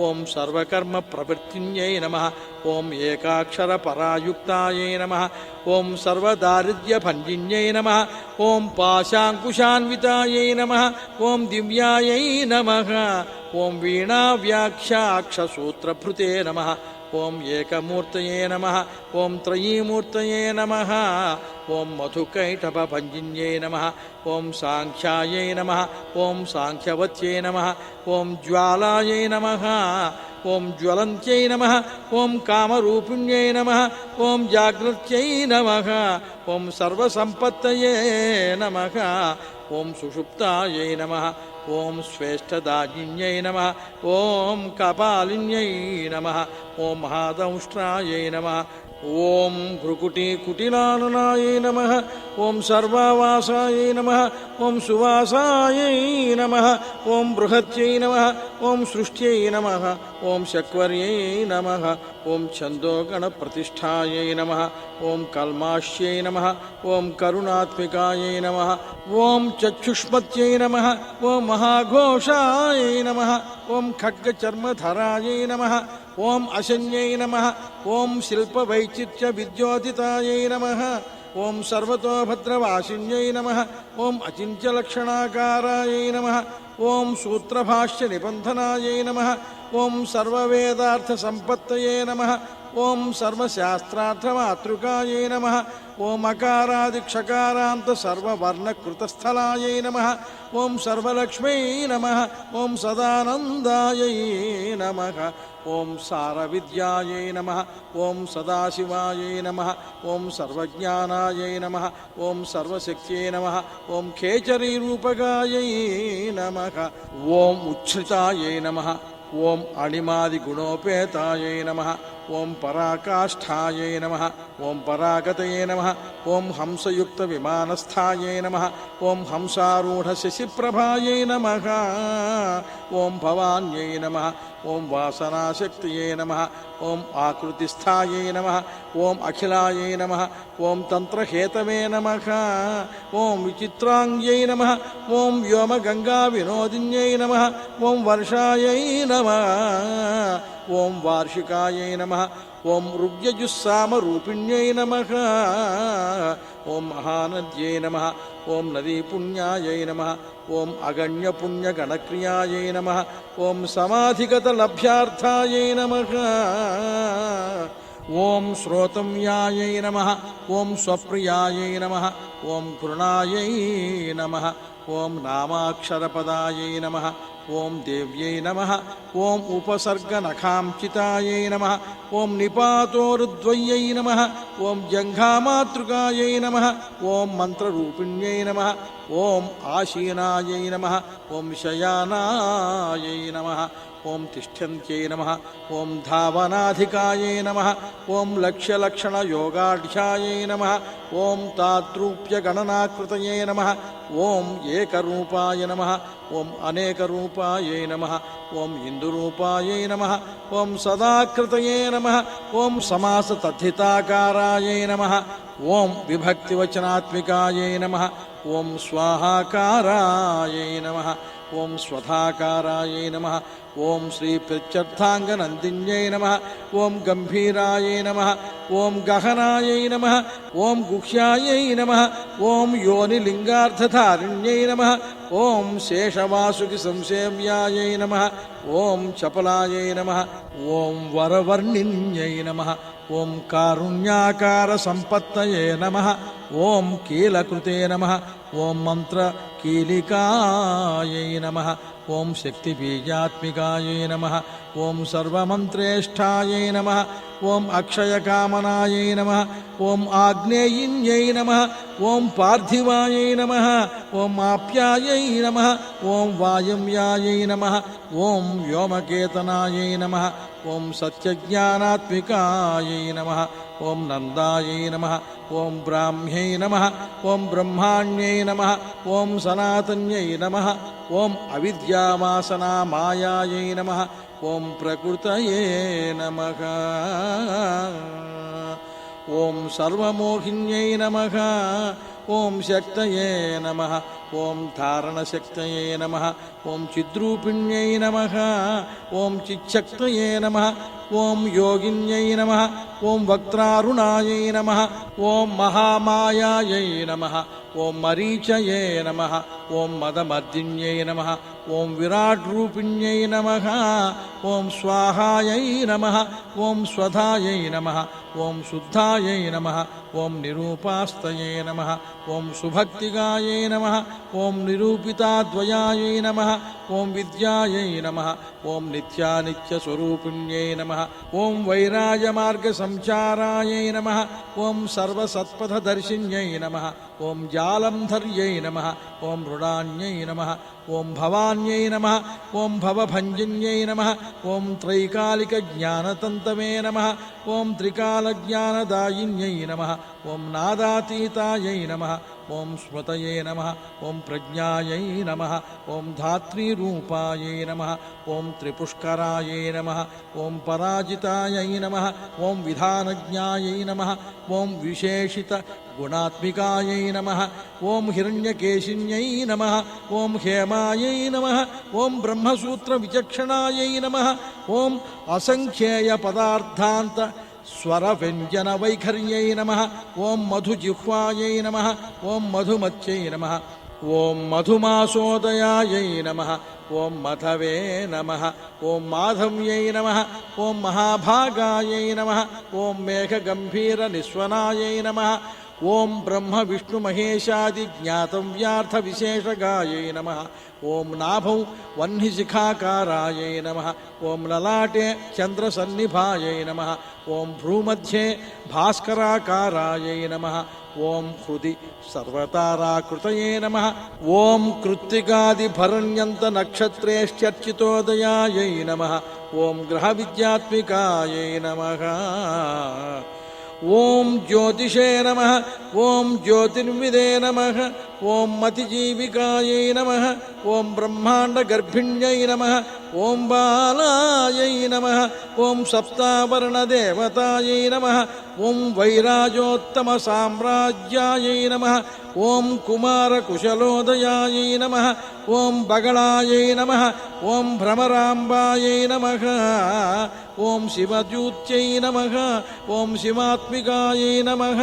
[SPEAKER 1] ఓం సర్వకర్మ ప్రవృత్తిన్యై నమః ఓం ఏకాక్షర పరాయుక్తాయై నమః ఓం సర్వదారిద్ర్యభంజిన్యై నమః ఓం పాశాంకుశాన్వితాయై నమః ఓం దివ్యాయై నమః ఓం వీణావ్యాఖ్యాక్షసూత్రభృతే నమః ఓం ఏకమూర్తయే నమః ఓం త్రయీమూర్తయే నమః ఓం మధుకైటభభంజిన్యై నమః ఓం సాంఖ్యాయై నమః ఓం సాంఖ్యవత్యై నమః ఓం జ్వాలాయై నమః ఓం జ్వలంత్యై నమః ఓం కామరూపిణ్యై నమః ఓం జాగృత్యై నమః ఓం సర్వసంపత్తయే నమః ఓం సుషుప్తాయై నమః ఓం శ్రేష్టదాజిన్యై నమః ఓం కపాలిన్యై నమః ఓం మహాదంష్ట్రాయై నమః ఓం భృకుటీకుటిలాననాయై నమః ఓం సర్వావాసాయై నమః ఓం సువాసాయై నమః ఓం బృహత్యై నమః ఓం సృష్ట్యై నమః ఓం శక్వర్యై నమః ఓం ఛందోగణప్రతిష్ఠాయై నమః ఓం కల్మాష్యై నమః ఓం కరుణాత్మికాయై నమః ఓం చక్షుష్మత్యై నమః ఓం మహాఘోషాయై నమః ఓం ఖడ్గచర్మధరాయై నమః ఓం అశన్యై నమః ఓం శిల్పవైచిత్ర్య విద్యోతితాయై నమః ఓం సర్వతోభద్రవాసిన్యై నమః ఓం అచింత్యలక్షణాకారాయై నమః ఓం సూత్రభాష్య నిబంధనాయై నమః ఓం సర్వవేదార్థసంపత్తయే నమః ఓం సర్వశాస్త్రార్థమాతృకాయై నమః ఓం అకారాదిక్షకారాంత సర్వవర్ణకృతస్థలాయై నమః ఓం సర్వలక్ష్మై నమః ఓం సదానందాయై నమః ఓం సారవిద్యాయై నమః ఓం సదాశివాయై నమః ఓం సర్వజ్ఞానాయై నమః ఓం సర్వశక్త్యై నమః ఓం ఖేచరీరూపకాయై నమః ఓం ఉచ్ఛ్రితాయై నమః ఓం అణిమాదిగుణోపేతాయై నమః ఓం పరాకాష్ఠాయై నమః ఓం పరాగతయే నమః ఓం హంసయుక్త విమానస్థాయై నమః ఓం హంసారూఢ శశిప్రభాయై నమః ఓం భవాన్యై నమః ఓం వాసనాశక్తియే నమః ఓం ఆకృతిస్థాయై నమః ఓం అఖిలాయై నమః ఓం తంత్రహేతవే నమః ఓం విచిత్రాంగ్యై నమః ఓం వ్యోమగంగా వినోదిన్యై నమః ఓం వర్షాయై నమః ఓం వార్షికాయై నమః ఓం రుగ్యజుస్సామరూపిణ్యై నమః ఓం మహానద్యై నమః ఓం నదీపుణ్యాయై నమః ఓం అగణ్యపుణ్యగణక్రియాయై నమః ఓం సమాధిగతలభ్యార్థాయై నమః ఓం శ్రోతమ్యాయై నమః ఓం స్వప్రియాయై నమః ఓం కృణాయై నమః ఓం నామాక్షరపదాయై నమః ఓం దేవ్యై నమః ఓం ఉపసర్గనఖాంచితాయై నమః ఓం నిపాతోరుద్వయ్యై నమః ఓం జంఘామాతృకాయై నమః ఓం మంత్రరూపిణ్యై నమః ఓం ఆశీనాయై నమః ఓం శయానాయై నమః ఓం తిష్టంత్యై నమః ఓం ధావనాధికాయై నమః ఓం లక్ష్యలక్షణయోగాఢ్యాయై నమః ఓం తాద్రూప్యగణనాకృతయే నమః ఓం ఏకరూపాయ నమః ఓం అనేకరూపాయై నమః ఓం ఇందురూపాయై నమః ఓం సదాకృతయే నమః ఓం సమాసతద్ధితాకారాయై నమః ఓం విభక్తివచనాత్మికాయై నమః ఓం స్వాహాకారాయై నమః ఓం స్వధాకారాయై నమః ఓం శ్రీ ప్రత్యర్థాంగనందిన్యై నమః ఓం గంభీరాయై నమః ఓం గహనాయై నమః ఓం గుహ్యాయై నమః ఓం యోనిలింగార్థధారిణ్యై నమః ఓం శేషవాసుకి సంసేవ్యాయై నమః ఓం చపలాయై నమః ఓం వరవర్ణిన్యై నమః ఓం కారుణ్యాకార సంపత్తయే నమః ఓం కీలకృతే నమః ఓం మంత్రకీలికాయై నమః ఓం శక్తిబీజాత్మికాయై నమః ఓం సర్వమంత్రేష్టాయై నమః ఓం అక్షయకామనాయై నమః ఓం ఆగ్నేయిన్యై నమః ఓం పార్థివాయై నమః ఓం ఆప్యాయై నమః ఓం వాయమ్యాయై నమః ఓం వ్యోమకేతనాయై నమః ఓం సత్యజ్ఞానాత్మికాయై నమః ఓం నందాయై నమః ఓం బ్రాహ్మ్యై నమః ఓం బ్రహ్మాణ్యై నమః ఓం సనాతన్యై నమః ఓం అవిద్యావాసనా మాయాయై నమః ఓం ప్రకృతయే నమః ఓం సర్వమోహిన్యై నమః ఓం శక్తయే నమః ఓం ధారణశక్తయే నమః ఓం చిద్రూపిణ్యై నమః ఓం చిచ్చక్తయే నమః ఓం యోగిన్యై నమః ఓం వక్త్రారుణాయై నమః ఓం మహామాయాయై నమః ఓం మరీచయే నమః ఓం మదమర్దిన్యై నమః ఓం విరాట్రూపిణ్యై నమః ఓం స్వాహాయై నమః ఓం స్వధాయై నమః ఓం శుద్ధాయై నమః ఓం నిరూపాస్తయే నమః ఓం సుభక్తిగాయై నమః ఓం నిరూపితాద్వయాయై నమః ఓం విద్యాయై నమః ఓం నిత్యానిత్యస్వరూపిణ్యై నమః ఓం వైరాజమార్గసంచారాయై నమః ఓం సర్వసత్పథదర్శిన్యై నమః ఓం జాలంధర్యై నమః ఓం మృడాన్యై నమః ఓం భవాన్యై నమః ఓం భవభంజన్యై నమః ఓం త్రైకాలికజ్ఞానతంతమే నమః ఓం త్రికాలజ్ఞానదాయిన్యై నమః ఓం నాదాతీతాయై నమః ఓం స్మృతయే నమః ఓం ప్రజ్ఞాయై నమః ఓం ధాత్రీరూపాయై నమః ఓం త్రిపుష్కరాయై నమః ఓం పరాజితాయై నమః ఓం విధానజ్ఞాయై నమః ఓం విశేషిత గుణాత్మికాయై నమః ఓం హిరణ్యకేశిన్యై నమః ఓం హేమాయై నమః ఓం బ్రహ్మసూత్ర విచక్షణాయై నమః ఓం అసంఖ్యేయ పదార్థాంత స్వర వ్యంజన వైఖర్యై నమః ఓం మధుజిహ్వాయై నమః ఓం మధుమత్యై నమః ఓం మధుమాసోదయాయై నమః ఓం మధవే నమః ఓం మాధవ్యై నమః ఓం మహాభాగాయై నమః ఓం మేఘగంభీర నిస్వనాయై నమః ఓం బ్రహ్మ విష్ణు మహేశాది జ్ఞాతవ్యార్థ విశేషగాయై నమః ఓం నాభౌ వహ్నిశిఖాకారాయై నమః ఓం లలాటే చంద్రసన్నిభాయై నమః ఓం భ్రూమధ్యే భాస్కరాకారాయై నమః ఓం హృది సర్వతారాకృతయే నమః ఓం కృత్తికాదిభరణ్యంత నక్షత్రేశ్చర్చితోదయాయై నమః ఓం గ్రహ విద్యాత్మికాయై నమః ఓం జ్యోతిషే నమః ఓం జ్యోతిర్విదే నమః ఓం మతిజీవికాయై నమః ఓం బ్రహ్మాండగర్భిణ్యై నమః ఓం బాలాయై నమః ఓం సప్తావరణదేవతాయై నమః ఓం వైరాజోత్తమ సామ్రాజ్యాయై నమః ఓం కుమారకుశలోదయాయై నమః ఓం బగళాయై నమః ఓం భ్రమరాంబాయై నమః ఓం శివజ్యూత్యై నమః ఓం శివాత్మికాయై నమః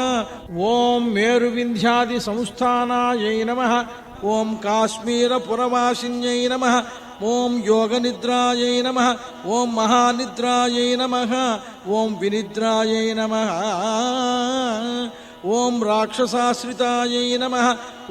[SPEAKER 1] ఓం మేరువింధ్యాది సంస్థానాయై నమః ఓం కాశ్మీరపురవాసిన్యై నమః ఓం యోగనిద్రాయై నమః ఓం మహానిద్రాయై నమః ఓం వినిద్రాయై నమః ఓం రాక్షసాశ్రితాయై నమః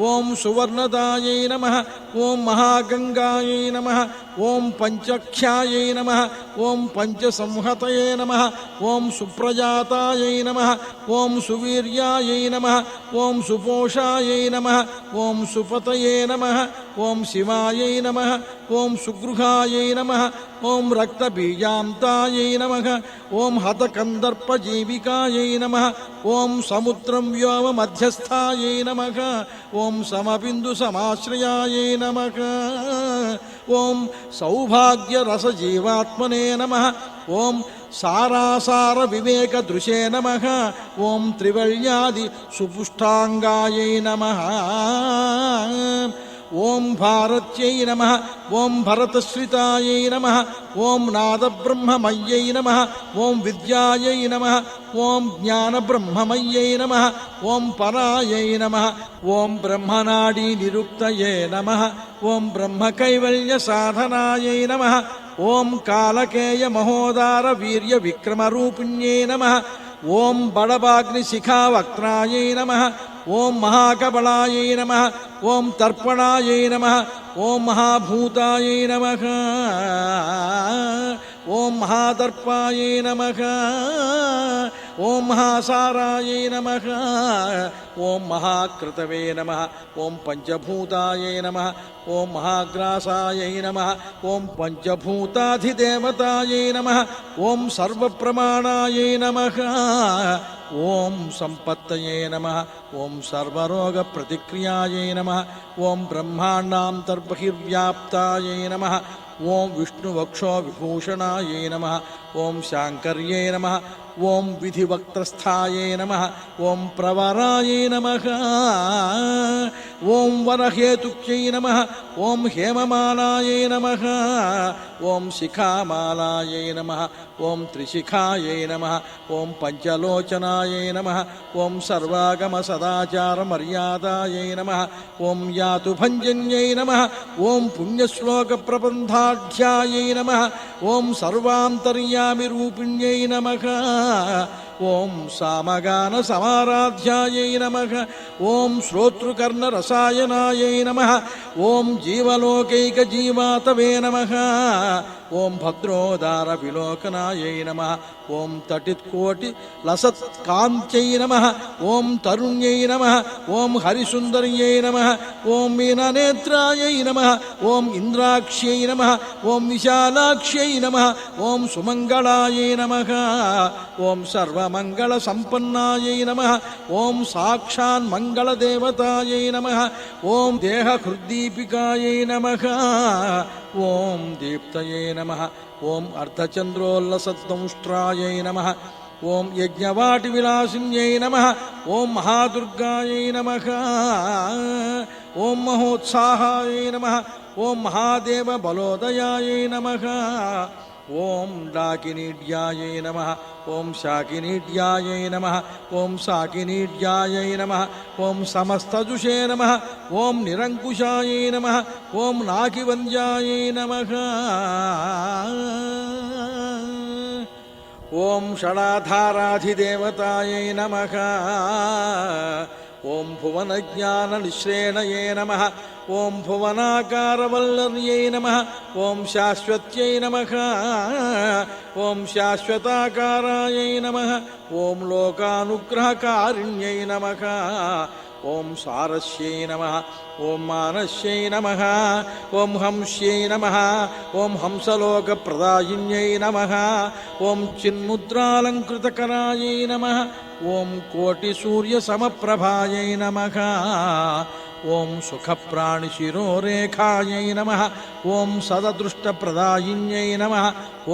[SPEAKER 1] ఓం సువర్ణదాయై నమః ఓం మహాగంగాయై నమః ఓం పంచఖ్యాయై నమః ఓం పంచసంహతయే నమః ఓం సుప్రజాతాయై నమః ఓం సువీర్యాయై నమః ఓం సుపోషాయై నమః ఓం సుపతయే నమః ఓం శివాయై నమః ఓం సుగృహాయై నమః ఓం రక్తబీజాంతాయై నమః ఓం హతకందర్పజీవికాయై నమః ఓం సముద్రం వ్యోమ మధ్యస్థాయై నమః ఓం సమబిందు సమాశ్రయాయై నమః ఓం సౌభాగ్యరసజీవాత్మనే నమః ఓం సారాసార వివేక దృశే నమః ఓం త్రివళ్యాది సుపుష్టాంగాయై నమః ఓం భారత్యై నమః ఓం భరతశ్రితాయై నమః ఓం నాదబ్రహ్మమయ్యై నమః ఓం విద్యాయై నమః ఓం జ్ఞానబ్రహ్మమయ్యై నమః ఓం పరాయై నమః ఓం బ్రహ్మనాడీ నిరుక్తయే నమః ఓం బ్రహ్మకైవల్య సాధనాయై నమః ఓం కాలకేయ మహోదార వీర్య విక్రమరూపిణ్యై నమః ఓం బడబాగ్నిశిఖావక్త్రాయై నమః ఓం మహాకబళాయై నమః ఓం తర్పణాయై నమః ఓం మహాభూతాయై నమః ఓం మహాదర్పాయై నమః ఓం మహాసారాయై నమః ఓం మహాకృతవే నమః ఓం పంచభూతాయై నమః ఓం మహాగ్రాసాయై నమః ఓం పంచభూతాధిదేవతాయై నమః ఓం సర్వప్రమాణాయై నమః ఓం సంపత్తయే నమః ఓం సర్వరోగ ప్రతిక్రియాయై నమః ఓం బ్రహ్మాండాంతర్బహిర్వ్యాప్తాయై నమః ఓం విష్ణువక్షో విభూషణాయై నమః ఓం శాంకర్యై నమః ఓం విధివక్త్రస్థాయై నమః ఓం ప్రవరాయై నమః ఓం వరహేతుక్యై నమః ఓం హేమమాలాయై నమః ఓం శిఖామాలాయై నమః ఓం త్రిశిఖాయై నమః ఓం పంచలోచనాయై నమః ఓం సర్వాగమ సదాచార మర్యాదాయై నమః ఓం యాతుభంజన్యై నమః ఓం పుణ్యశ్లోక ప్రబంధాఢ్యాయై నమః ఓం సర్వాంతర్యామి రూపిణ్యై నమః ఓం సామగాన సమారాధ్యాయై నమః ఓం శ్రోతృకర్ణ రసాయనాయై నమః ఓం జీవలోకైక జీవాతవే నమః ఓం భద్రోదార విలోకనాయై నమః ఓం తటిత్కోటి లసత్కాంత్యై నమః ఓం తరుణ్యై నమః ఓం హరిసుందర్యై నమః ఓం మీననేత్రాయై నమః ఓం ఇంద్రాక్ష్యై నమః ఓం విశాలాక్ష్యై నమః ఓం సుమంగళాయై నమః ఓం సర్వమంగళ సంపన్నాయై నమః ఓం సాక్షాన్ మంగళదేవతాయై నమః ఓం దేహహృద్దీపికాయై నమః ఓం దీప్తయే నమః ఓం అర్ధచంద్రోల్లసద్దంష్ట్రాయై నమః ఓం యజ్ఞవాటి విలాసిన్యై నమః ఓం మహాదుర్గాయై నమః ఓం మహోత్సాహాయై నమః ఓం మహాదేవ బలోదయాయై నమః ఓం డాకినీడ్యాయై నమః ఓం శాకినీడ్యాయై నమః ఓం సాకినీడ్యాయై నమః ఓం సమస్తజుషే నమః ఓం నిరంకుశాయై నమః ఓం నాకివంద్యాయై నమః ఓం షడాధారాధిదేవతాయై నమః ఓం భువనజ్ఞాననిశ్రేణయే నమః ఓం భువనాకారవల్లర్యై నమః ఓం శాశ్వత్యై నమః ఓం శాశ్వతాకారాయై నమః ఓం లోకానుగ్రహకారిణ్యై నమః ఓం సారస్యై నమః ఓం మానస్యై నమః ఓం హంస్యై నమః ఓం హంసలోకప్రదాయిన్యై నమః ఓం చిన్ముద్రాలంకృతకరాయై నమః ఓం కోటిసూర్యసమప్రభాయై నమః ఓం సుఖప్రాణిశిరోరేఖాయై నమః ఓం సదదృష్టప్రదాయిన్యై నమః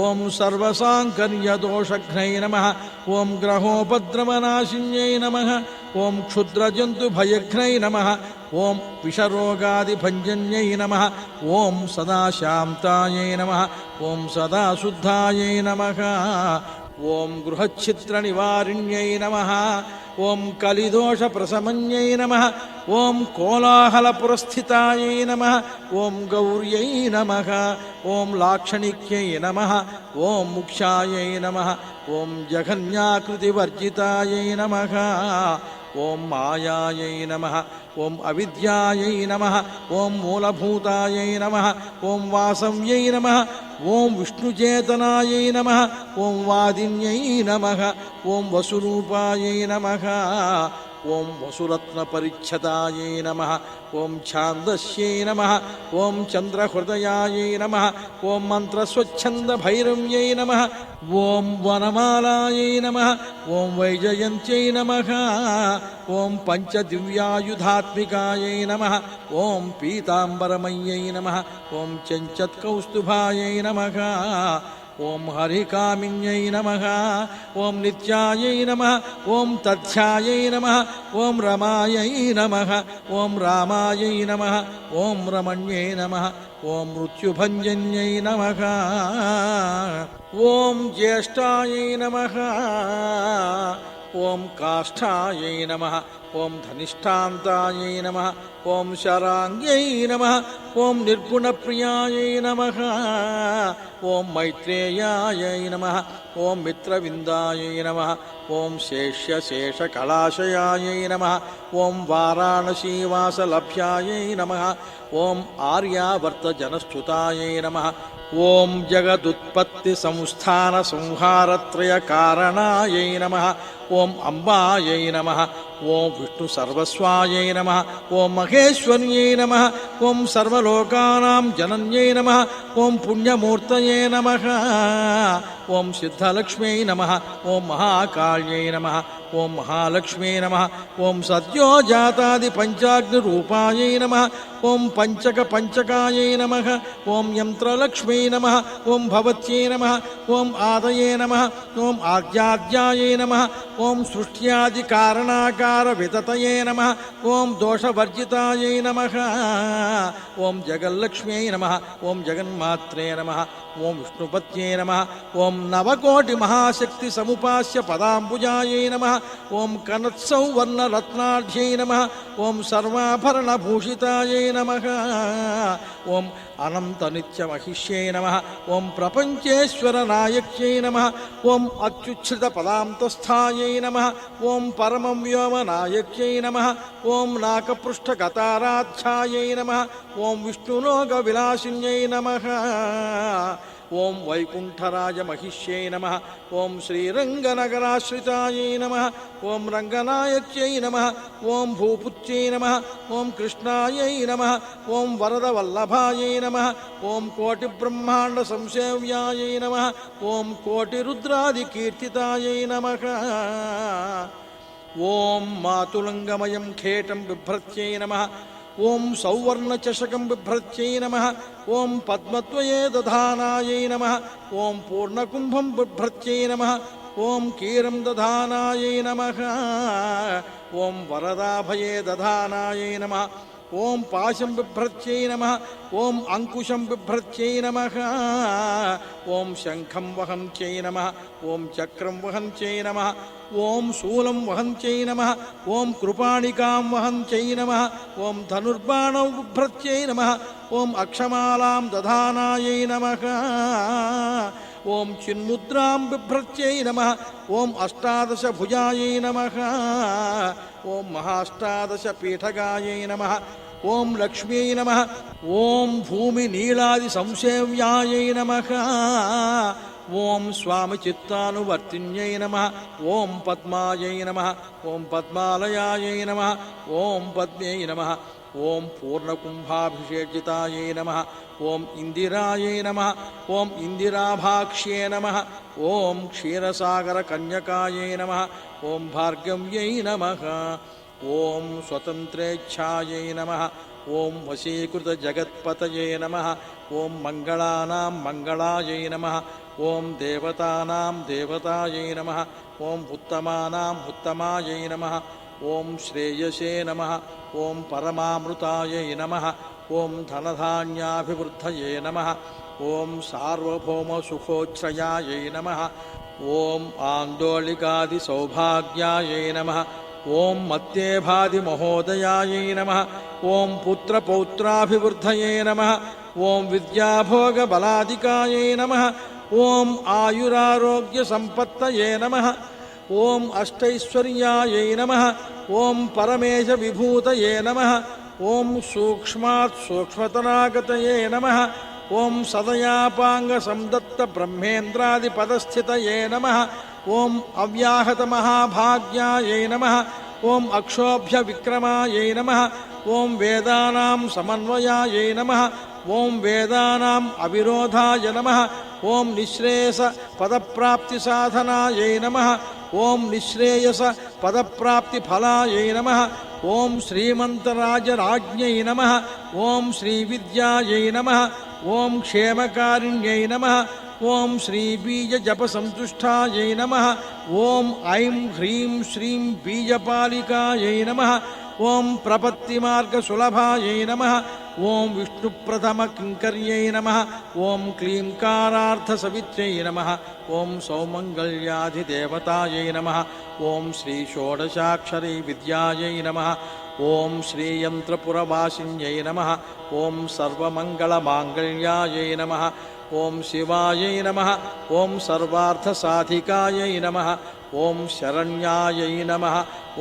[SPEAKER 1] ఓం సర్వసాంకర్యదోషఘ్నై నమః ఓం గ్రహోపద్రవనాశిన్యై నమః ఓం క్షుద్రజంతుభయఘ్నై నమః ఓం విషరోగాదిభంజన్యై నమః ఓం సదాశాంతాయై నమః ఓం సదాశుద్ధాయై నమః ఓం గృహఛిద్రనివారిణ్యై నమః ఓం కలిదోషప్రశమన్యై నమః ఓం కోలాహలపురస్థితాయై నమః ఓం గౌర్యై నమః ఓం లాక్షణిక్యై నమః ఓం ముక్షాయై నమః ఓం జఘన్యాకృతివర్జితాయై నమః ఓం మాయాయై నమః ఓం అవిద్యాయై నమః ఓం మూలభూతాయై నమః ఓం వాసవ్యై నమః ఓం విష్ణుచేతనాయై నమః ఓం వాదిన్యై నమః ఓం వసురూపాయై నమః ఓం వసురత్నపరిచ్ఛదాయై నమః ఓం ఛాందస్యై నమః ఓం చంద్రహృదయాయై నమః ఓం మంత్రస్వచ్ఛందభైరవ్యై నమః ఓం వనమాలాయై నమః ఓం వైజయంత్యై నమః ఓం పంచదివ్యాయుధాత్మికాయై నమః ఓం పీతాంబరమయ్యై నమః ఓం చెంచత్కౌస్తుభాయై నమః ఓం హరికామిన్యై నమః ఓం నిత్యాయై నమః ఓం తథ్యాయై నమః ఓం రమాయై నమః ఓం రామాయై నమః ఓం రమణ్యై నమః ఓం మృత్యుభంజన్యై నమః ఓం జ్యేష్ఠాయై నమః ఓం కాష్ఠాయై నమః ఓం ధనిష్టాంతాయై నమః ఓం శరాంగ్యై నమః ఓం నిర్గుణప్రియాయై నమః ఓం మైత్రేయాయై నమః ఓం మిత్రవిందాయై నమః ఓం శేష్యశేషకళాశయాయై నమః ఓం వారాణసీవాసలభ్యాయై నమః ఓం ఆర్యావర్తజనస్థుతాయై నమః ఓం జగదుత్పత్తి సంస్థాన సంహారత్రయ కారణాయై నమః ఓం అంబాయై నమః ఓం విష్ణు సర్వస్వాయై నమః ఓం మహేశ్వర్యై నమః ఓం సర్వలోకానాం జనన్యై నమః ఓం పుణ్యమూర్తయే నమః ఓం సిద్ధలక్ష్మ్యై నమః ఓం మహాకాళ్యై నమః ఓం మహాలక్ష్మీ నమః. ఓం సద్యో జాతాది పంచాగ్నిరూపాయై నమః. ఓం పంచకాయై నమః. ఓం యంత్రలక్ష్మీ నమః. ఓం భవత్యై నమః. ఓం ఆదయే నమః. ఓం ఆద్యాద్యాయై నమః. ఓం సృష్ట్యాది కారణాకార వితతయే నమః. ఓం దోషవర్జితాయై నమః. ఓం జగల్లక్ష్మ్యై నమః. ఓం జగన్మాత్రే నమః. ఓం విష్ణుపత్యై నమః. ఓం నవకోటి మహాశక్తి సముపాస్య పదాంబుజాయై నమః. ఓం కనత్సౌవర్ణరత్నాఢ్యై నమః. ఓం సర్వాభరణభూషితాయై నమః. ఓం అనంతనిత్యమహిష్యై నమః. ఓం ప్రపంచేశ్వర నాయక్యై నమః. ఓం అత్యుచ్ఛ్రిత పదాంతస్థాయై నమః. ఓం పరమం వ్యోమ నాయక్యై నమః. ఓం నాకపృష్ఠగతారాధ్యాయై నమః. ఓం విష్ణులోక విలాసిన్యై నమః. ఓం వైకుంఠరాజ మహిష్యై నమః. ఓం శ్రీరంగనగరాశ్రితాయై నమః. ఓం రంగనాయక్యై నమః. ఓం భూపుత్యై నమః. ఓం కృష్ణాయై నమః. ఓం వరదవల్లభాయై నమః. ఓం కోటి బ్రహ్మాండ సంసేవ్యాయై నమః. ఓం కోటి రుద్రాది కీర్తితాయై నమః. ఓం మాతులంగమయం ఖేటం బిభ్రత్యై నమః. ఓం సౌవర్ణచషకం బిభ్రత్యై నమః. ఓం పద్మత్వయే దధానాయై నమః. ఓం పూర్ణకుంభం బిభ్రత్యై నమః. ఓం కీరం దధానాయై నమః. ఓం వరదాభయే దధానాయై నమః. ఓం పాశం బిభ్రత్యై నమః. ఓం అంకుశం బిభ్రత్యై నమః. ఓం శంఖం వహంత్యై నమః. ఓం చక్రం వహంత్యై నమః. ఓం శూలం వహంత్యై నమః. ఓం కృపాణికాం వహంత్యై నమః. ఓం ధనుర్బాణం బిభ్రత్యై నమః. ఓం అక్షమాలాం దధానాయై నమః. ఓం చిన్ముద్రాం బిభ్రత్యై నమః. ఓం అష్టాదశ భుజాయై నమః. ఓం మహాష్టాదశ పీఠగాయై నమః. ఓం లక్ష్మ్యై నమః. ఓం భూమి నీళాది సంసేవ్యాయై నమః. ఓం స్వామి చిత్తానువర్తిన్యై నమః. ఓం పద్మాయై నమః. ఓం పద్మాలయాయై నమః. ఓం పద్మ్యై నమః. ఓం పూర్ణకుంభాభిషేచితాయై నమః. ఓం ఇందిరాయై నమః. ఓం ఇందిరాభాక్ష్యే నమః. ఓం క్షీరసాగర కన్యకాయై నమః. ఓం భార్గవ్యై నమః. ఓం స్వతంత్రేచ్ఛాయై నమః. ఓం వశీకృత జగత్పతయే నమః. ఓం మంగళానాం మంగళాయై నమః. ఓం దేవతానాం దేవతాయై నమః. ఓం ఉత్తమానాం ఉత్తమాయై నమః. ఓం శ్రేయసే నమః. ఓం పరమామృతాయై నమః. ఓం ధనధాన్యాభివృద్ధయే నమః. ఓం సార్వభౌమసుఖోచ్ఛ్రయాయై నమః. ఓం ఆందోళికాది సౌభాగ్యాయై నమః. ఓం మత్తేభాదిమహోదయాయై నమః. ఓం పుత్రపౌత్రాభివృద్ధయే నమః. ఓం విద్యాభోగబలాదికాయై నమః. ఓం ఆయురారోగ్యసంపత్తయే నమః. ఓం అష్టైశ్వర్యాయై నమః. ఓం పరమేశ విభూతయే నమః. ఓం సూక్ష్మాత్ సూక్ష్మతరాగతయే నమః. ఓం సదయాపాంగ సందత్త బ్రహ్మేంద్రాది పదస్థితయే నమః. ఓం అవ్యాహత మహాభాగ్యాయై నమః. ఓం అక్షోభ్య విక్రమాయై నమః. ఓం వేదానాం సమన్వయాయై నమః. ఓం వేదానాం అవిరోధాయ నమః. ఓం నిశ్రేయస పదప్రాప్తి సాధనాయై నమః. ఓం నిశ్రేయస పదప్రాప్తి ఫలాయై నమః. ఓం శ్రీమంతరాజరాజ్ఞై నమః. ఓం శ్రీవిద్యాయై నమః. ఓం క్షేమకారిణ్యై నమః. ఓం శ్రీబీజజపసంతుష్టాయై నమః. ఓం ఐం హ్రీం శ్రీం బీజపాలికాయై నమః. ఓం ప్రపత్తిమార్గసులభాయై నమః. ఓం విష్ణుప్రథమకింకర్యై నమః. ఓం క్లీంకారార్థసవిత్ర్యై నమః. ఓం సౌమంగళ్యాధిదేవతాయై నమః. ఓం శ్రీషోడశాక్షరీ విద్యాయై నమః. ఓం శ్రీయంత్రపురవాసిన్యై నమః. ఓం సర్వమంగళమాంగళ్యాయై నమః. ఓం శివాయై నమః. ఓం సర్వార్థసాధికాయై నమః. ఓం శరణ్యాయై నమః.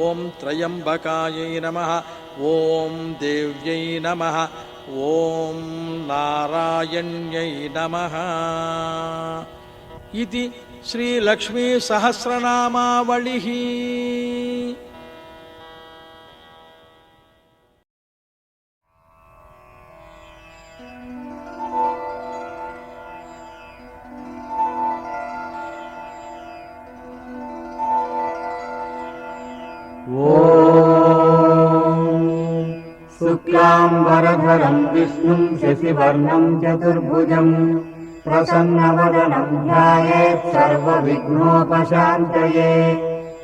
[SPEAKER 1] ఓం త్రయంబకాయై నమః. ఓం దేవ్యై నమః. ఓం నారాయణ్యై నమః. ఇది శ్రీలక్ష్మీ సహస్రనామావళిః.
[SPEAKER 2] शुक्लाम्बरधरम् विष्णुम् शशिवर्णम् चतुर्भुजम् प्रसन्नवदनम् ध्यायेत् सर्वविघ्नोपशान्तये।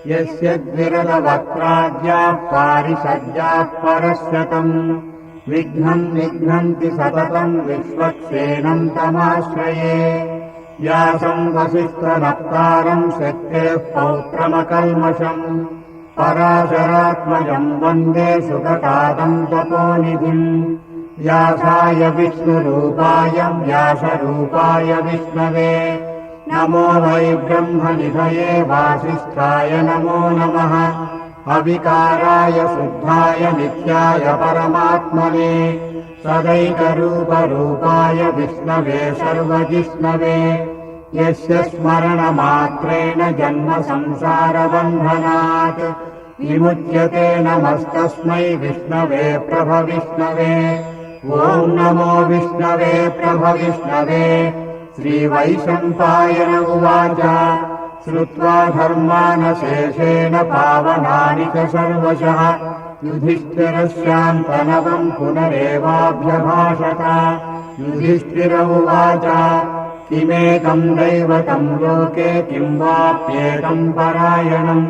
[SPEAKER 2] यस्य द्विरदवक्त्राद्याः पारिषद्याः परश्शतम् विघ्नम् निघ्नन्ति सततम् विश्वक्सेनम् तमाश्रये। व्यासम् वसिष्ठनप्तारम् शक्तेः पौत्रमकल्मषम् पराशरात्मजम् वन्दे सुखतातम् तपोनिधिम्। व्यासाय विष्णुरूपाय व्यासरूपाय विष्णवे नमो वै ब्रह्मनिधये वासिष्ठाय नमो नमः। अविकाराय शुद्धाय नित्याय परमात्मने सदैकरूपरूपाय विष्णवे सर्वजिष्णवे। यस्य स्मरणमात्रेण जन्म संसारबन्धनात् विमुच्यते नमस्तस्मै विष्णवे प्रभविष्णवे। ॐ नमो विष्णवे प्रभविष्णवे। श्रीवैशम्पायन उवाच श्रुत्वा धर्मानशेषेण पावनानि च सर्वशः युधिष्ठिरस्यान्तनवम् पुनरेवाभ्यभाषत। युधिष्ठिर उवाच किमेकम् दैवतम् लोके किम् वाप्येकम् परायणम्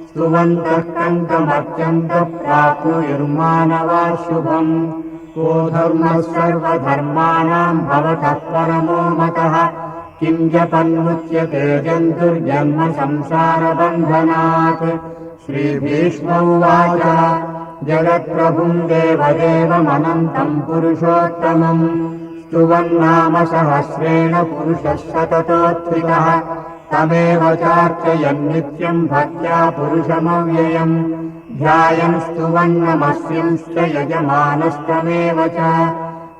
[SPEAKER 2] स्तुवन्तः कङ्कमत्यन्तः प्राप्नुयुर्मानवा शुभम्। को धर्मः सर्वधर्माणाम् भवतः परमो मतः किम् जपन्मुच्यते जन्तुर्जन्म संसारबन्धनात्। श्रीभीष्म उवाच जगत्प्रभुम् देवदेवमनन्तम् पुरुषोत्तमम् स्तुवन्नाम सहस्रेण पुरुषः सततोत्थितः तमेव चार्चयन् नित्यम् भक्त्या पुरुषमव्ययम् ध्यायन् स्तुवन्नमस्यंश्च यजमानस्तमेव च।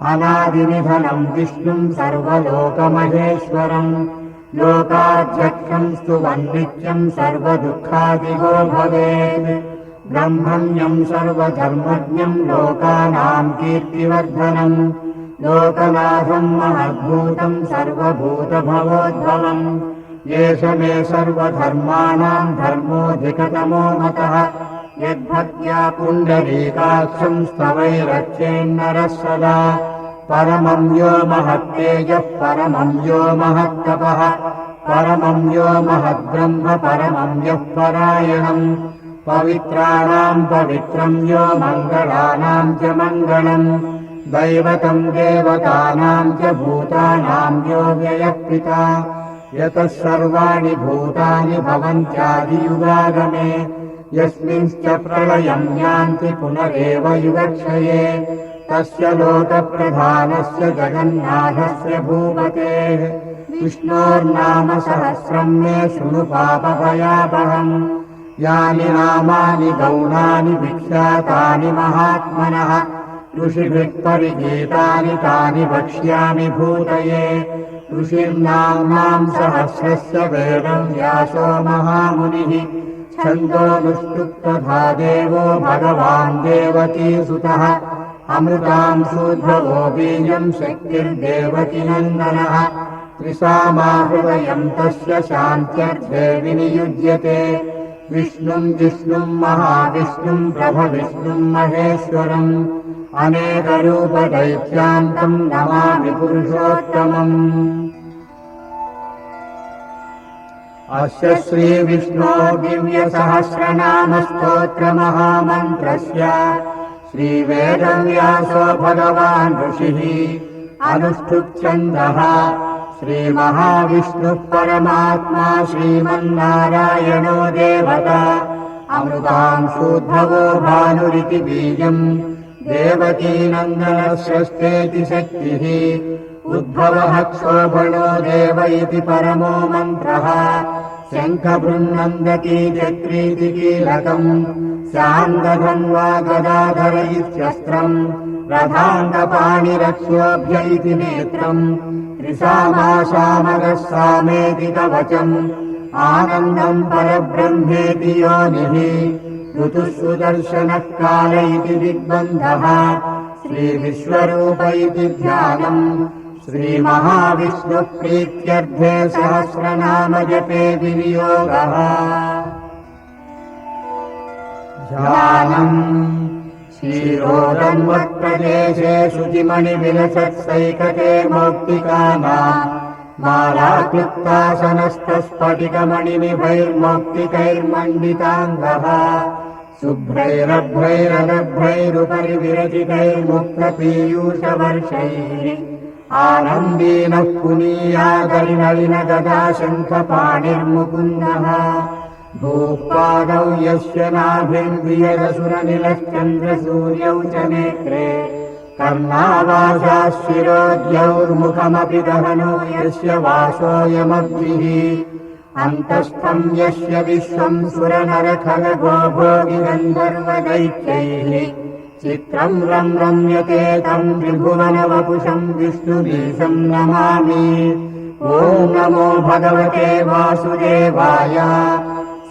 [SPEAKER 2] अनादिनिधनम् विष्णुम् सर्वलोकमहेश्वरम् लोकाध्यक्षम् स्तुवन् नित्यम् सर्वदुःखादिगो भवेत्। ब्रह्मण्यम् सर्वधर्मज्ञम् लोकानाम् कीर्तिवर्धनम् लोकनाथम् महद्भूतम् सर्वभूतभवोद्भवम्। एष मे सर्वधर्माणाम् धर्मोऽधिकतमो मतः यद्भक्त्या पुण्डरीकाक्षम् स्तवैरर्चेन्नरः सदा। परमम् यो महत्तेजः परमम् यो महत्तपः परमम् यो महद्ब्रह्म परमम् यः परायणम्। पवित्राणाम् पवित्रम् यो मङ्गलानाम् च मङ्गलम् दैवतम् देवतानाम् च भूतानाम् यो व्ययः पिता। यतः सर्वाणि भूतानि भवन्त्यादियुगागमे यस्मिंश्च प्रलयम् यान्ति पुनरेव युगक्षये तस्य लोकप्रधानस्य जगन्नाथस्य भूपतेः विष्णोर्नाम सहस्रम् मे शृणु पापभयापहम्। यानि नामानि गौणानि विख्यातानि महात्मनः ऋषिभिः परिगीतानि तानि वक्ष्यामि भूतये। ऋषिर्नाम्नाम् सहस्रस्य वेदम् व्यासो महामुनिः छन्दोनुष्टुप्तधा देवो भगवान् देवकीसुतः। अमृताम् शूद्रवो बीजम् शक्तिर्देवकीनन्दनः त्रिसामाहृदयम् तस्य शान्त्यर्थे विनियुज्यते। विष्णुम् जिष्णुम् महाविष्णुम् प्रभविष्णुम् महेश्वरम् अनेकरूपदैत्यान्तम् नमामि पुरुषोत्तमम्। अस्य श्रीविष्णोः दिव्यसहस्रनामस्तोत्रमहामन्त्रस्य श्रीवेदव्यासो भगवान् ऋषिः अनुष्ठुप्छन्दः। श्रीमहाविष्णुः परमात्मा श्रीमन्नारायणो देवता अमृताम् शूद्भवो भानुरिति बीजम् देवकीनन्दनस्यस्तेति शक्तिः उद्भवः क्षोभणो देव इति परमो मन्त्रः। शङ्खबृन्नन्दकी चक्रीति कीलकम् स्यान्दधन्वा गदाधर इत्यस्त्रम् रथाङ्गपाणिरक्षोभ्य इति नेत्रम् त्रिसामासामगः सामेति कवचम् आनन्दम् परब्रह्मेति योनिः ऋतुः सुदर्शनः काल इति दिग्बन्धः श्रीविश्वरूप इति ध्यानम्। श्रीमहाविष्णुः प्रीत्यर्थे सहस्रनाम जपे विनियोगः। ध्यानम् क्षीरोदन्वत्प्रदेशे शुचिमणिविलसत्सैकते मौक्तिकाना मालाक्लुप्तासनस्तस्फटिकमणिनिभैर्मौक्तिकैर्मण्डिताङ्गः शुभ्रैरभ्रैरनभ्रैरुपरि विरचितैर्मुक्तपीयूषवर्षैः आनन्दीनः पुनीयादरिनलिनगदा शङ्खपाणिर्मुकुन्दः भूपादौ यस्य नाभिर्वियदसुरनिलश्चन्द्रसूर्यौ च नेत्रे कर्णावासाः शिरोद्यौर्मुखमपि दहनो यस्य वासोऽयमब्धिः अन्तस्थम् यस्य विश्वम् सुरनरखलगोभोगिगन्धर्वदैत्यैः चित्रम् रम्यते तम् त्रिभुवनवपुषम् विष्णुमीशम् नमामि ॐ नमो भगवते वासुदेवाय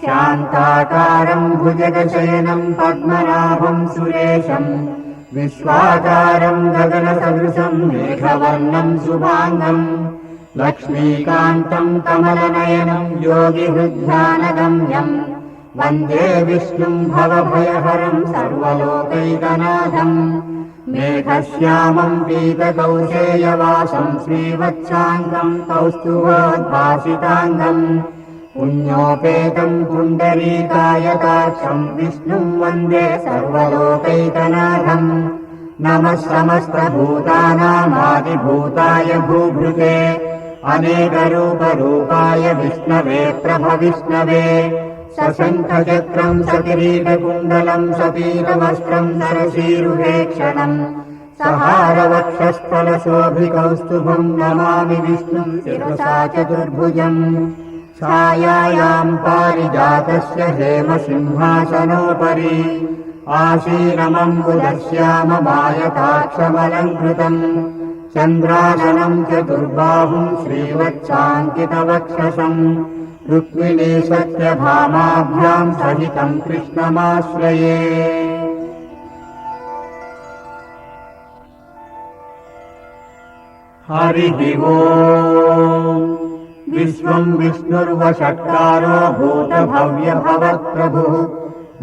[SPEAKER 2] शान्ताकारम् भुजगशयनम् पद्मनाभम् सुरेशम् विश्वाकारम् गगनसदृशम् मेघवर्णम् शुभाङ्गम् लक्ष्मीकान्तम् कमलनयनम् योगिहृद्ध्यानगम्यम् वन्दे विष्णुम् भवभयहरम् सर्वलोकैकनाथम् मेघश्यामम् पीतकौशेयवासम् श्रीवत्साङ्गम् कौस्तुभोद्भासिताङ्गम् पुण्योपेतम् पुण्डरीकायताक्षम् विष्णुम् वन्दे सर्वलोकैकनाथम् नमः समस्तभूतानामादिभूताय भूभृते अनेकरूपरूपाय विष्णवे प्रभविष्णवे सशङ्खचक्रम् सकिरीटकुण्डलम् सपीतवस्त्रम् सरसीरुहेक्षणम् सहारवक्षस्थलशोभिकौस्तुभम् नमामि विष्णुम् शिरसा चतुर्भुजम् छायायाम् पारिजातस्य हेमसिंहासनोपरि आसीनमम्बुदश्याममायताक्षमलङ्कृतम् चन्द्रासनम् चतुर्बाहुम् श्रीवत्साङ्कितवक्षसम् रुक्मिणी सत्यभामाभ्याम् सहितम् कृष्णमाश्रये हरिः ओम् विश्वम् विष्णुर्वषट्कारो भूतभव्यभवत्प्रभुः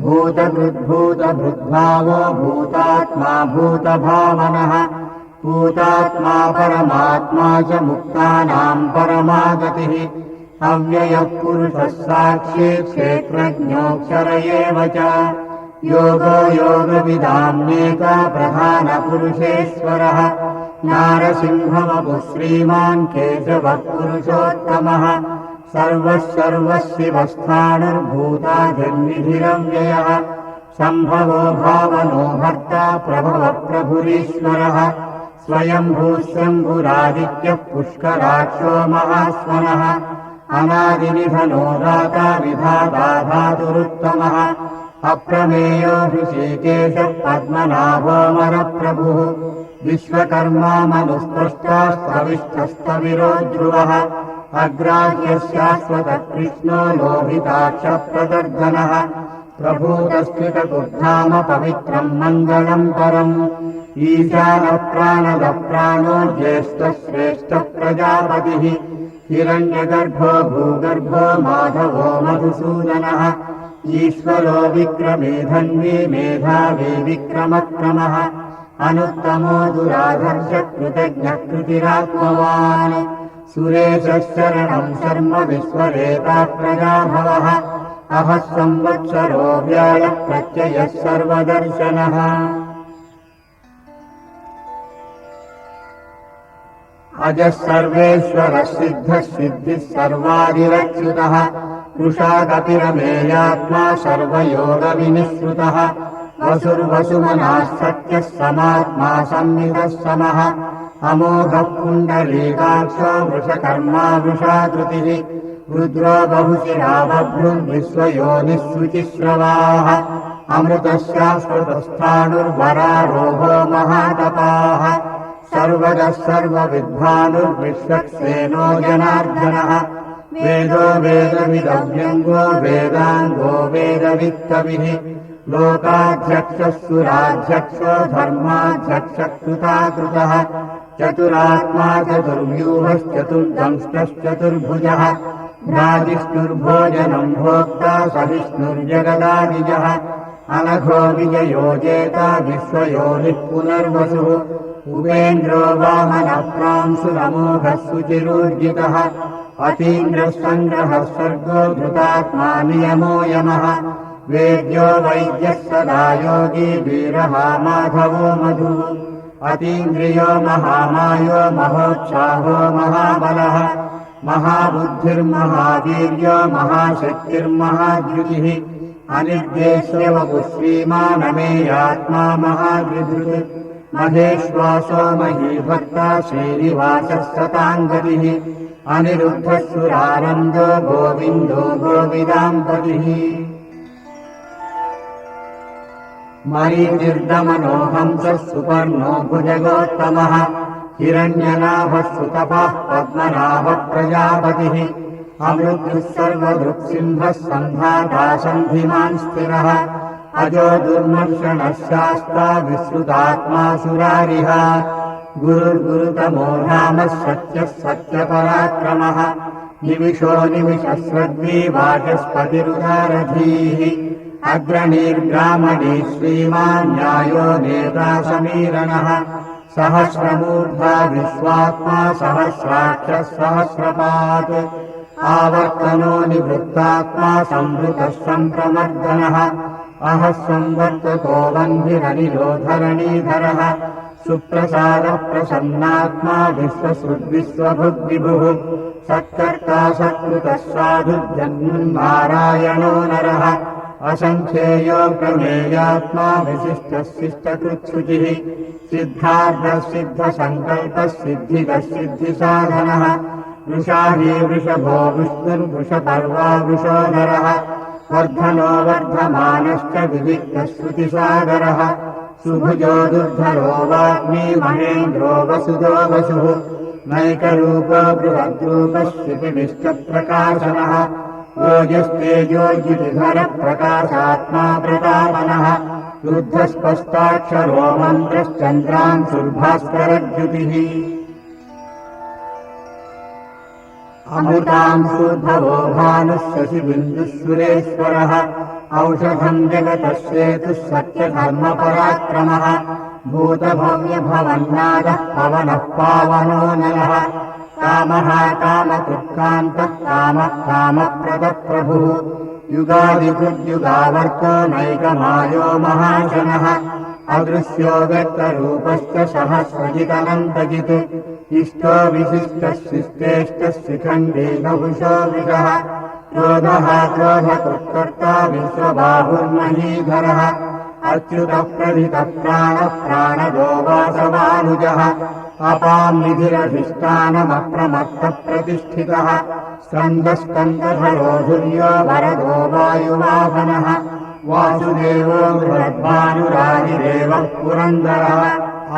[SPEAKER 2] भूतकृद्भूतभृद्भावो भूतात्मा भूतभावनः भूतात्मा परमात्मा च मुक्तानाम् परमागतिः अव्ययः पुरुषः साक्षी क्षेत्रज्ञोऽक्षर एव च योगो योगविदाम्नेका प्रधानपुरुषेश्वरः नारसिंहवपुः श्रीमान् केशवः पुरुषोत्तमः सर्वः सर्वः शिवस्थाणुर्भूताधिर्निधिरव्ययः सम्भवो भावनो भर्ता प्रभवः प्रभुरीश्वरः स्वयम्भूः शम्भुरादित्यः पुष्कराक्षो महास्वनः अनादिनिधनो दाता विधाता धातुरुत्तमः अप्रमेयो हृषीकेशः पद्मनाभोऽमरप्रभुः विश्वकर्मा मनुस्पृष्टास्तविष्ठस्तविरो ध्रुवः अग्राह्यः शाश्वतः कृष्णो लोहिताक्षप्रदर्दनः प्रभूतस्थितकुर्धाम पवित्रम् मङ्गलम् परम् ईशानः प्राणदः प्राणो ज्येष्ठः श्रेष्ठः प्रजापतिः हिरण्यगर्भो भूगर्भो माधवो मधुसूदनः ईश्वरो विक्रमे धन्वी मेधावी विक्रमक्रमः अनुत्तमो दुराधर्षः कृतज्ञः कृतिरात्मवान् सुरेशः शरणम् शर्म विश्वरेता प्रजाभवः अहः संवत्सरो व्याळः प्रत्ययः सर्वदर्शनः अजः सर्वेश्वरः सिद्धः सिद्धिः सर्वादिरच्युतः वृषाकपिरमेयात्मा सर्वयोगविनिःश्रुतः वसुर्वसुमनाः सत्यः समात्मा संविदः समः अमोघः पुण्डरीकाक्षो वृषकर्मा वृषाकृतिः रुद्रो बहुशिरा बभ्रुर्विश्वयोनिः शुचिश्रवाः अमृतः शाश्वतस्थाणुर्वरारोहो महातपाः सर्वदः सर्वविद्वानुर्विश्वक्सेनो जनार्दनः वेदो वेदविदव्यङ्गो वेदाङ्गो वेदवित्तविः लोकाध्यक्षः सुराध्यक्षो धर्माध्यक्षः कृताकृतः चतुरात्मा चतुर्व्यूहश्चतुर्दंष्टश्चतुर्भुजः भ्राजिष्णुर्भोजनम् भोक्ता सहिष्णुर्जगदादिजः अनघो विजयोजेत विश्वयोनिः पुनर्वसुः उपेन्द्रो वामनप्रांशुरमोघः सुचिरूर्जितः अतीन्द्रः सङ्ग्रहः सर्गो धृतात्मा नियमो यमः वेद्यो वैद्यः सदा योगी वीरः माधवो मधुः अतीन्द्रियो महामायो महोत्साहो महाबलः महाबुद्धिर्महावीर्यो महाशक्तिर्महाद्युतिः अनिर्देश्य वपुः श्रीमानमेयात्मा महाविधृत् महेश्वासो महीभक्ता श्रीनिवासः सताङ्गतिः अनिरुद्धः सुरानन्दो गोविन्दो गोविदाम्पतिः मरीचिर्दमनो हंसः सुपर्णो भुजगोत्तमः हिरण्यनाभः सुतपः पद्मनाभः प्रजापतिः अमृतः सर्वदृक्सिंहः सन्धाता सन्धिमान् स्थिरः अजो दुर्मर्षणः शास्ता विश्रुतात्मा सुरारिः गुरुर्गुरुतमो रामः सत्यः सत्यपराक्रमः निमिषो निमिषस्रग्वी वाचस्पतिरुदारधीः अग्रणीर्ब्राह्मणी श्रीमान् न्यायो नेता समीरणः सहस्रमूर्धा विश्वात्मा सहस्राक्षः सहस्रपात् आवर्तनो निवृत्तात्मा संवृतः सम्प्रमर्दनः अहः संवर्ततो वह्निरनिरोधरणीधरः सुप्रसादः प्रसन्नात्मा विश्वसृद्विश्वभुग्विभुः सत्कर्ता सत्कृतः साधुर्जन्मन्नारायणो नरः असङ्ख्येयो प्रमेयात्मा विशिष्टः शिष्टकृत्सुचिः सिद्धार्थः सिद्धसङ्कल्पः सिद्धिदः सिद्धिसाधनः वृषाही वृषभो विष्णुर्वृषपर्वा वृषोधरः वर्धनो वर्धमानश्च विविक्तः श्रुतिसागरः सुभुजो दुर्धरो वाग्मी महेन्द्रो वसुदो वसुः नैकरूपो बृहद्रूपः शिपिविष्टप्रकाशनः ओजस्तेजोज्युतिधरः प्रकाशात्मा प्रतापनः रुद्धस्पष्टाक्षरो मन्त्रश्चन्द्रांशुर्भास्करद्युतिः अमृतांशुर्भवो भानुः शशिबिन्दुः सुरेश्वरः औषधम् जगतः सेतुः सत्यधर्मपराक्रमः भूतभव्यभवन्नादः पवनः पावनो नलः कामः कामकृत्कान्तः कामः कामप्रदप्रभुः युगादिकृद्युगावर्तो नैकमायो महाशनः अदृश्यो व्यक्तरूपश्च सहस्रजितनन्तजित् इष्टो विशिष्टः शिष्टेष्टः शिखण्डी नहुषो विषः क्रोधः क्रोधकृत्कर्ता विश्वबाहुर्महीधरः अच्युतः प्रथितः प्राणः प्राणदो वासवानुजः अपाम् निधिरधिष्ठानमप्रमत्तः प्रतिष्ठितः स्कन्दस्कन्दधरो धुर्यो वरदो वायुवाहनः वासुदेवो बृहद्भानुरारिदेवः पुरन्दरः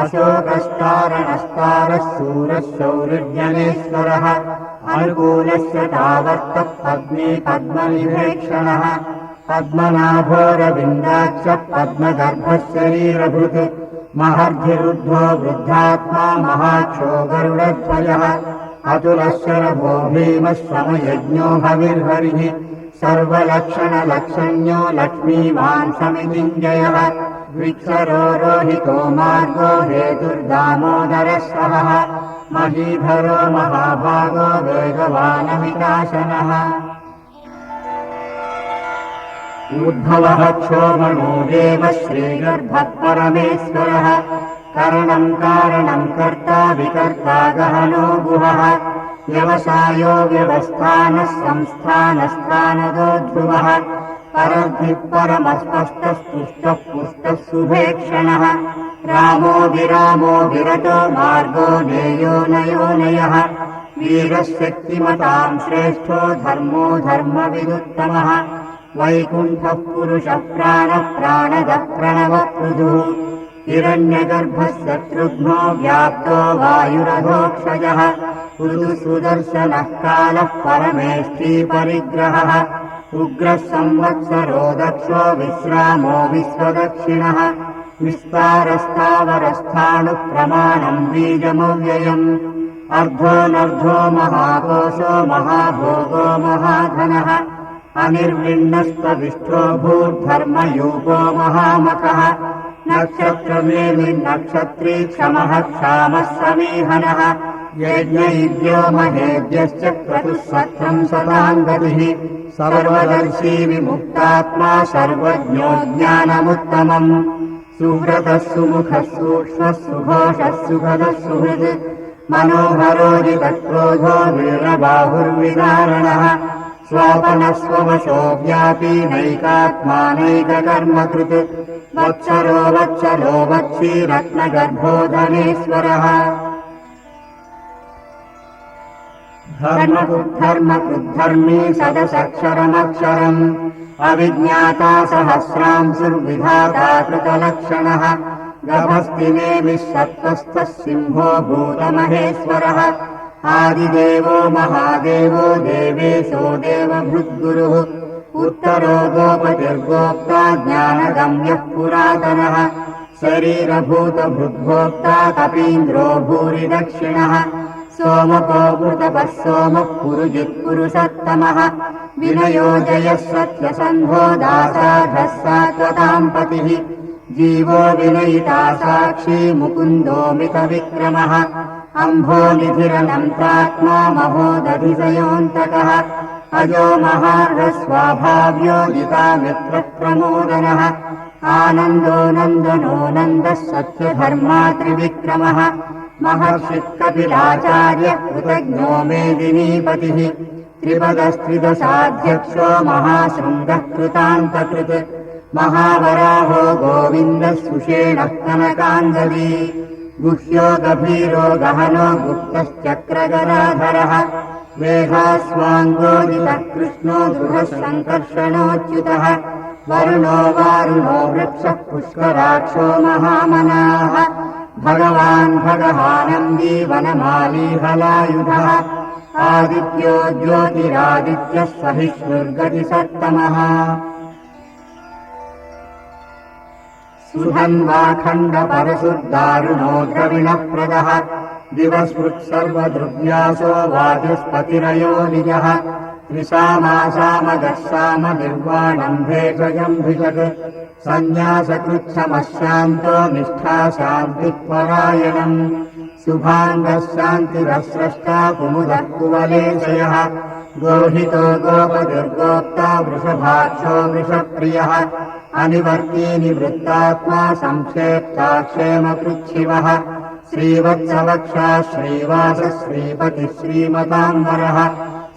[SPEAKER 2] अशोकस्तारणस्तारः शूरः शौरिर्जनेश्वरः अनुकूलस्य तावर्तः पद्मी पद्मनिभेक्षणः पद्मनाभोरविन्दाक्षः पद्मगर्भः शरीरभृत् महर्धिरुद्धो वृद्धात्मा महाक्षो गरुडध्वजः अतुलः शरभो भीमः श्रमयज्ञो हविर्हरिः सर्वलक्षणलक्षण्यो लक्ष्मीवान् समितिञ्जयः विक्षरो रोहितो मार्गो हेतुर्दामोदरः सहः महीधरो महाभागो वेगवानमिताशनः उद्भवः क्षोमणो देवः श्रीगर्भः परमेश्वरः करणम् कारणम् कर्ता विकर्ता गहनो गुहः व्यवसायो व्यवस्थानः संस्थानस्थानदो ध्रुवः परद्भिः परमस्पष्टस्तुष्टः पुष्टः शुभेक्षणः रामो विरामो विरतो मार्गो नेयो नयोनयः वीरः शक्तिमताम् श्रेष्ठो धर्मो धर्मविदुत्तमः वैकुण्ठः पुरुषः प्राणः प्राणदः प्रणवः पृथुः हिरण्यगर्भः शत्रुघ्नो व्याप्तो वायुरधोक्षजः सुदर्शनः कालः परमेष्ठी परिग्रहः उग्रः संवत्सरो दक्षो विश्रामो विश्वदक्षिणः विस्तारस्थावरस्थाणुः प्रमाणम् बीजमव्ययम् अर्धोऽनर्धो महाकोशो महाभोगो महाधनः अनिर्विण्णस्तविष्ठो भूर्धर्मयूपो महामखः नक्षत्रमेर्विन्नक्षत्री क्षमः क्षामः समीहनः यज्ञैद्यो महेद्यश्च क्रतुः सत्रम् सताम् गतिः सर्वदर्शी विमुक्तात्मा सर्वज्ञो ज्ञानमुत्तमम् सुव्रतः सुमुखः सूक्ष्मः सुघोषः सुखदः सुहृत् मनोहरोजितक्रोधो वीरबाहुर्विदारणः स्वपनः स्ववशो व्यापी नैकात्मानैककर्मकृत् वत्सरो वत्सलो वत्सी रत्नगर्भो धनेश्वरः धर्मकृद्धर्मी सदसक्षरमक्षरम् अविज्ञाता सहस्रांशुर्विधाता कृतलक्षणः गभस्तिनेमिः सत्त्वस्थः सिंहो भूतमहेश्वरः आदिदेवो महादेवो देवेशो देवभृद्गुरुः उत्तरो गोपतिर्गोप्ता ज्ञानगम्यः पुरातनः शरीरभूतभृद्भोक्ता कपीन्द्रो भूरि दक्षिणः सोमको मृतपः सोमः पुरुजित्पुरुषोत्तमः विनयो जयः सत्यसन्धो दासार्हः सात्वताम् पतिः जीवो विनयिता साक्षी मुकुन्दोमितविक्रमः अम्भोनिधिरनन्तात्मा महोदधिशयोऽन्तकः अजो महार्हस्वाभाव्योदिता मित्रप्रमोदनः आनन्दो नन्दनो नन्दः सत्यधर्मा त्रिविक्रमः महर्षिकपिलाचार्यः कृतज्ञो मेदिनीपतिः त्रिपदस्त्रिदशाध्यक्षो महाशृङ्गः कृतान्तकृत् महावराहो गोविन्दः सुषेणः कनकाञ्जली गुह्यो गभीरो गहनो गुप्तश्चक्रगराधरः वेगास्वाङ्गोदितः कृष्णो दृढः सङ्कर्षणोच्युतः वरुणो वारुणो वृक्षः पुष्कराक्षो महामनाः भगवान् भगवानन्दी वनमाली हलायुधः आदित्यो ज्योतिरादित्यः सहिष्णुर्गतिसत्तमः सुधन्वाखण्डपरशुर्दारुणो द्रविणप्रदः दिवस्मृत्सर्वदृव्यासो वाचस्पतिरयो निजः त्रिसामासामगः सामनिर्वाणम् भेषजम् भिषक् सन्न्यासकृच्छमशान्तो निष्ठा शान्तिपरायणम् शुभाङ्गः शान्तिरस्रष्टा कुमुदः कुवलेशयः गोहितो गोपतिर्गोप्ता वृषभाक्षो वृषप्रियः अनिवर्ती निवृत्तात्मा संक्षेप्ता क्षेमपृच्छिवः श्रीवत्सवक्षा श्रीवासः श्रीपतिः श्रीमताम्बरः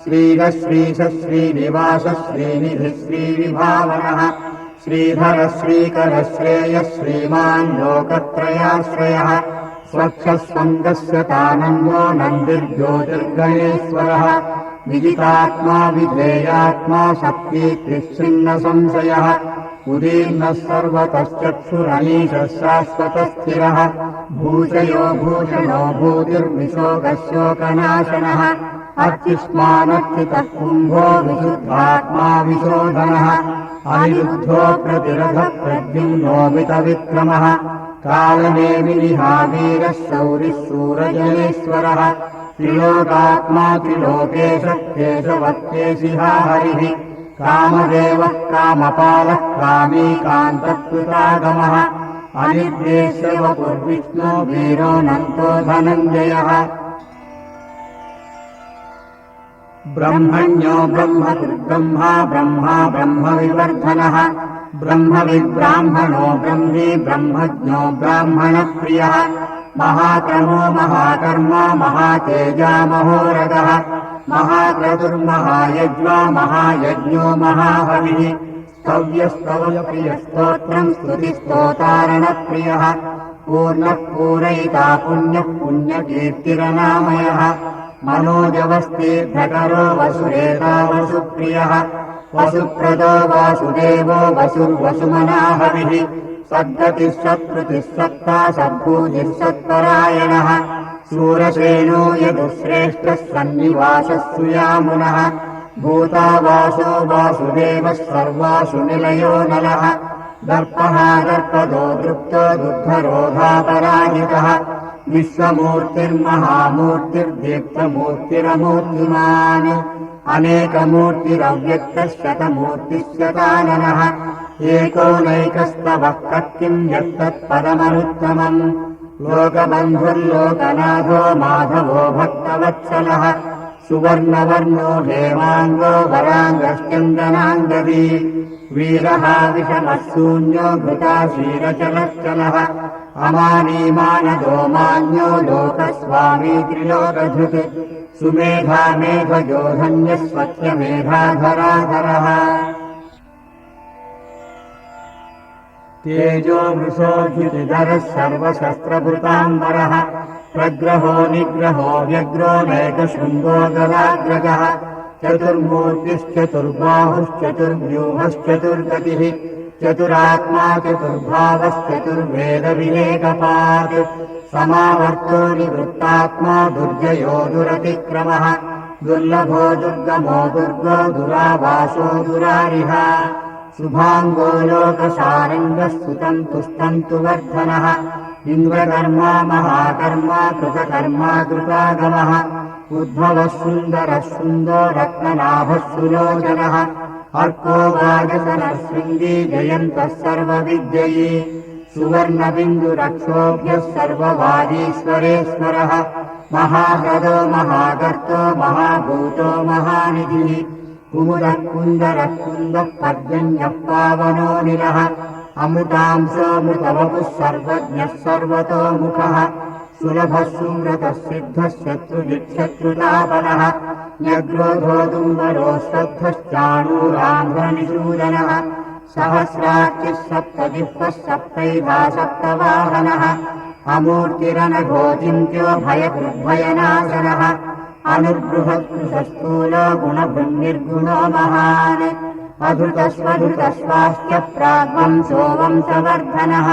[SPEAKER 2] श्रीरः श्रीशः श्रीनिवासः श्रीनिधिः श्रीविभावनः श्रीधरः श्रीकरः श्रेयः श्रीमान् लोकत्रयाश्रयः स्वच्छः स्वङ्गस्य तानन्दो नन्दिर्ज्योतिर्गणेश्वरः विजितात्मा विधेयात्मा शक्तित्रिच्छिन्नसंशयः उदीर्णः सर्वतश्चक्षुरनीशः शाश्वतस्थिरः भूषयो भूषणो भूतिर्विशोकशोकनाशनः अर्चिष्मानर्चितः कुम्भो विशुद्धात्मा विशोधनः अनिरुद्धो प्रतिरथः प्रद्युम्नोमितविक्रमः कालनेमिनिहावीरः शौरिः शूरजनेश्वरः त्रिलोकात्मा त्रिलोकेशः केशवत्केशिहा हरिः कामदेवः कामपालः कामीकान्तकृतागमः अनिर्देश्य वपुर्विष्णो वीरोऽनन्तो धनञ्जयः ब्रह्मण्यो ब्रह्मकृद्ब्रह्मा ब्रह्मा ब्रह्मविवर्धनः ब्रह्मविद्ब्राह्मणो ब्रह्मी ब्रह्मज्ञो ब्राह्मणप्रियः महाक्रमो महाकर्मा महातेजा महोरगः महाक्रतुर्महायज्वा महायज्ञो महाहविः स्तव्यस्तवप्रियस्तोत्रम् स्तुतिस्तोतारणप्रियः पूर्णः पूरयिता पुण्यः पुण्यकीर्तिरनामयः मनोजवस्तीर्थकरो वसुरेता वसुप्रियः वसुप्रदो वासुदेवो वसुर्वसुमनाहविः सद्गतिः सत्कृतिः सत्ता सद्भूतिः सत्परायणः शूरसेनो यदुश्रेष्ठः सन्निवासः सुयामुनः भूतावासो वासुदेवः सर्वासु निलयो नलः दर्पः दर्पदो दृप्तो दुग्धरोधापराजितः विश्वमूर्तिर्महामूर्तिर्दीप्तमूर्तिरमूर्तिमान् अनेकमूर्तिरव्यक्तः शतमूर्तिश्शताननः एको नैकस्तवः कत्किम् यत्तत्पदमनुत्तमम् लोकबन्धुर्लोकनाथो माधवो भक्तवत्सलः सुवर्णवर्णो हेमाङ्गो वराङ्गश्चन्दनाङ्गदी वीरः विषमः शून्यो घृताशीरचलश्चलः अमानीमानदो मान्यो लोकस्वामी त्रिलोकधृत् सुमेधा मेघजो धन्यः स्वच्छमेधाधराधरः तेजो वृषोऽधिधरः सर्वशस्त्रभृताम्बरः प्रग्रहो निग्रहो व्यग्रो नैकशृङ्गो गदाग्रजः चतुर्मूर्तिश्चतुर्बाहुश्चतुर्व्यूहश्चतुर्गतिः चतुरात्मा चतुर्भावश्चतुर्वेदविवेकपात् समावर्तो निवृत्तात्मा दुर्जयो दुरतिक्रमः दुर्लभो दुर्गमो दुर्गो दुरावासो दुरारिः शुभाङ्गो लोकसारङ्गः सुतम् तुष्टन्तु वर्धनः इन्द्रकर्मा महाकर्मा कृतकर्मा कृतागमः उद्भवः सुन्दरः सुन्दो रत्ननाभः सुलोचनः अर्को वाजसनः शृङ्गी जयन्तः सर्वविद्ययी सुवर्णबिन्दुरक्षोभ्यः सर्ववादीश्वरेश्वरः महाह्रदो महागर्तो महाभूतो महानिधिः कुमुदः कुन्दरः कुन्दः पर्जन्यः पावनो निलः अमृतांशोऽमृतवपुः सर्वज्ञः सर्वतोमुखः सुलभः सुमृतः सिद्धः शत्रुजिच्छत्रुतापनः न्यग्रोधो दुम्बरो श्रद्धश्चाणूरान्ध्रनिषूदनः सहस्राक्षिः सप्तजिह्वः सप्तैधा सप्तवाहनः अमूर्तिरनघोचिन्त्यो भयकृद्भयनाशनः अनुर्बृहत्कृशस्थूलो गुणभृन्निर्गुणो महान् अधृतस्वधृतस्वाश्च प्राग्वंशो वंशवर्धनः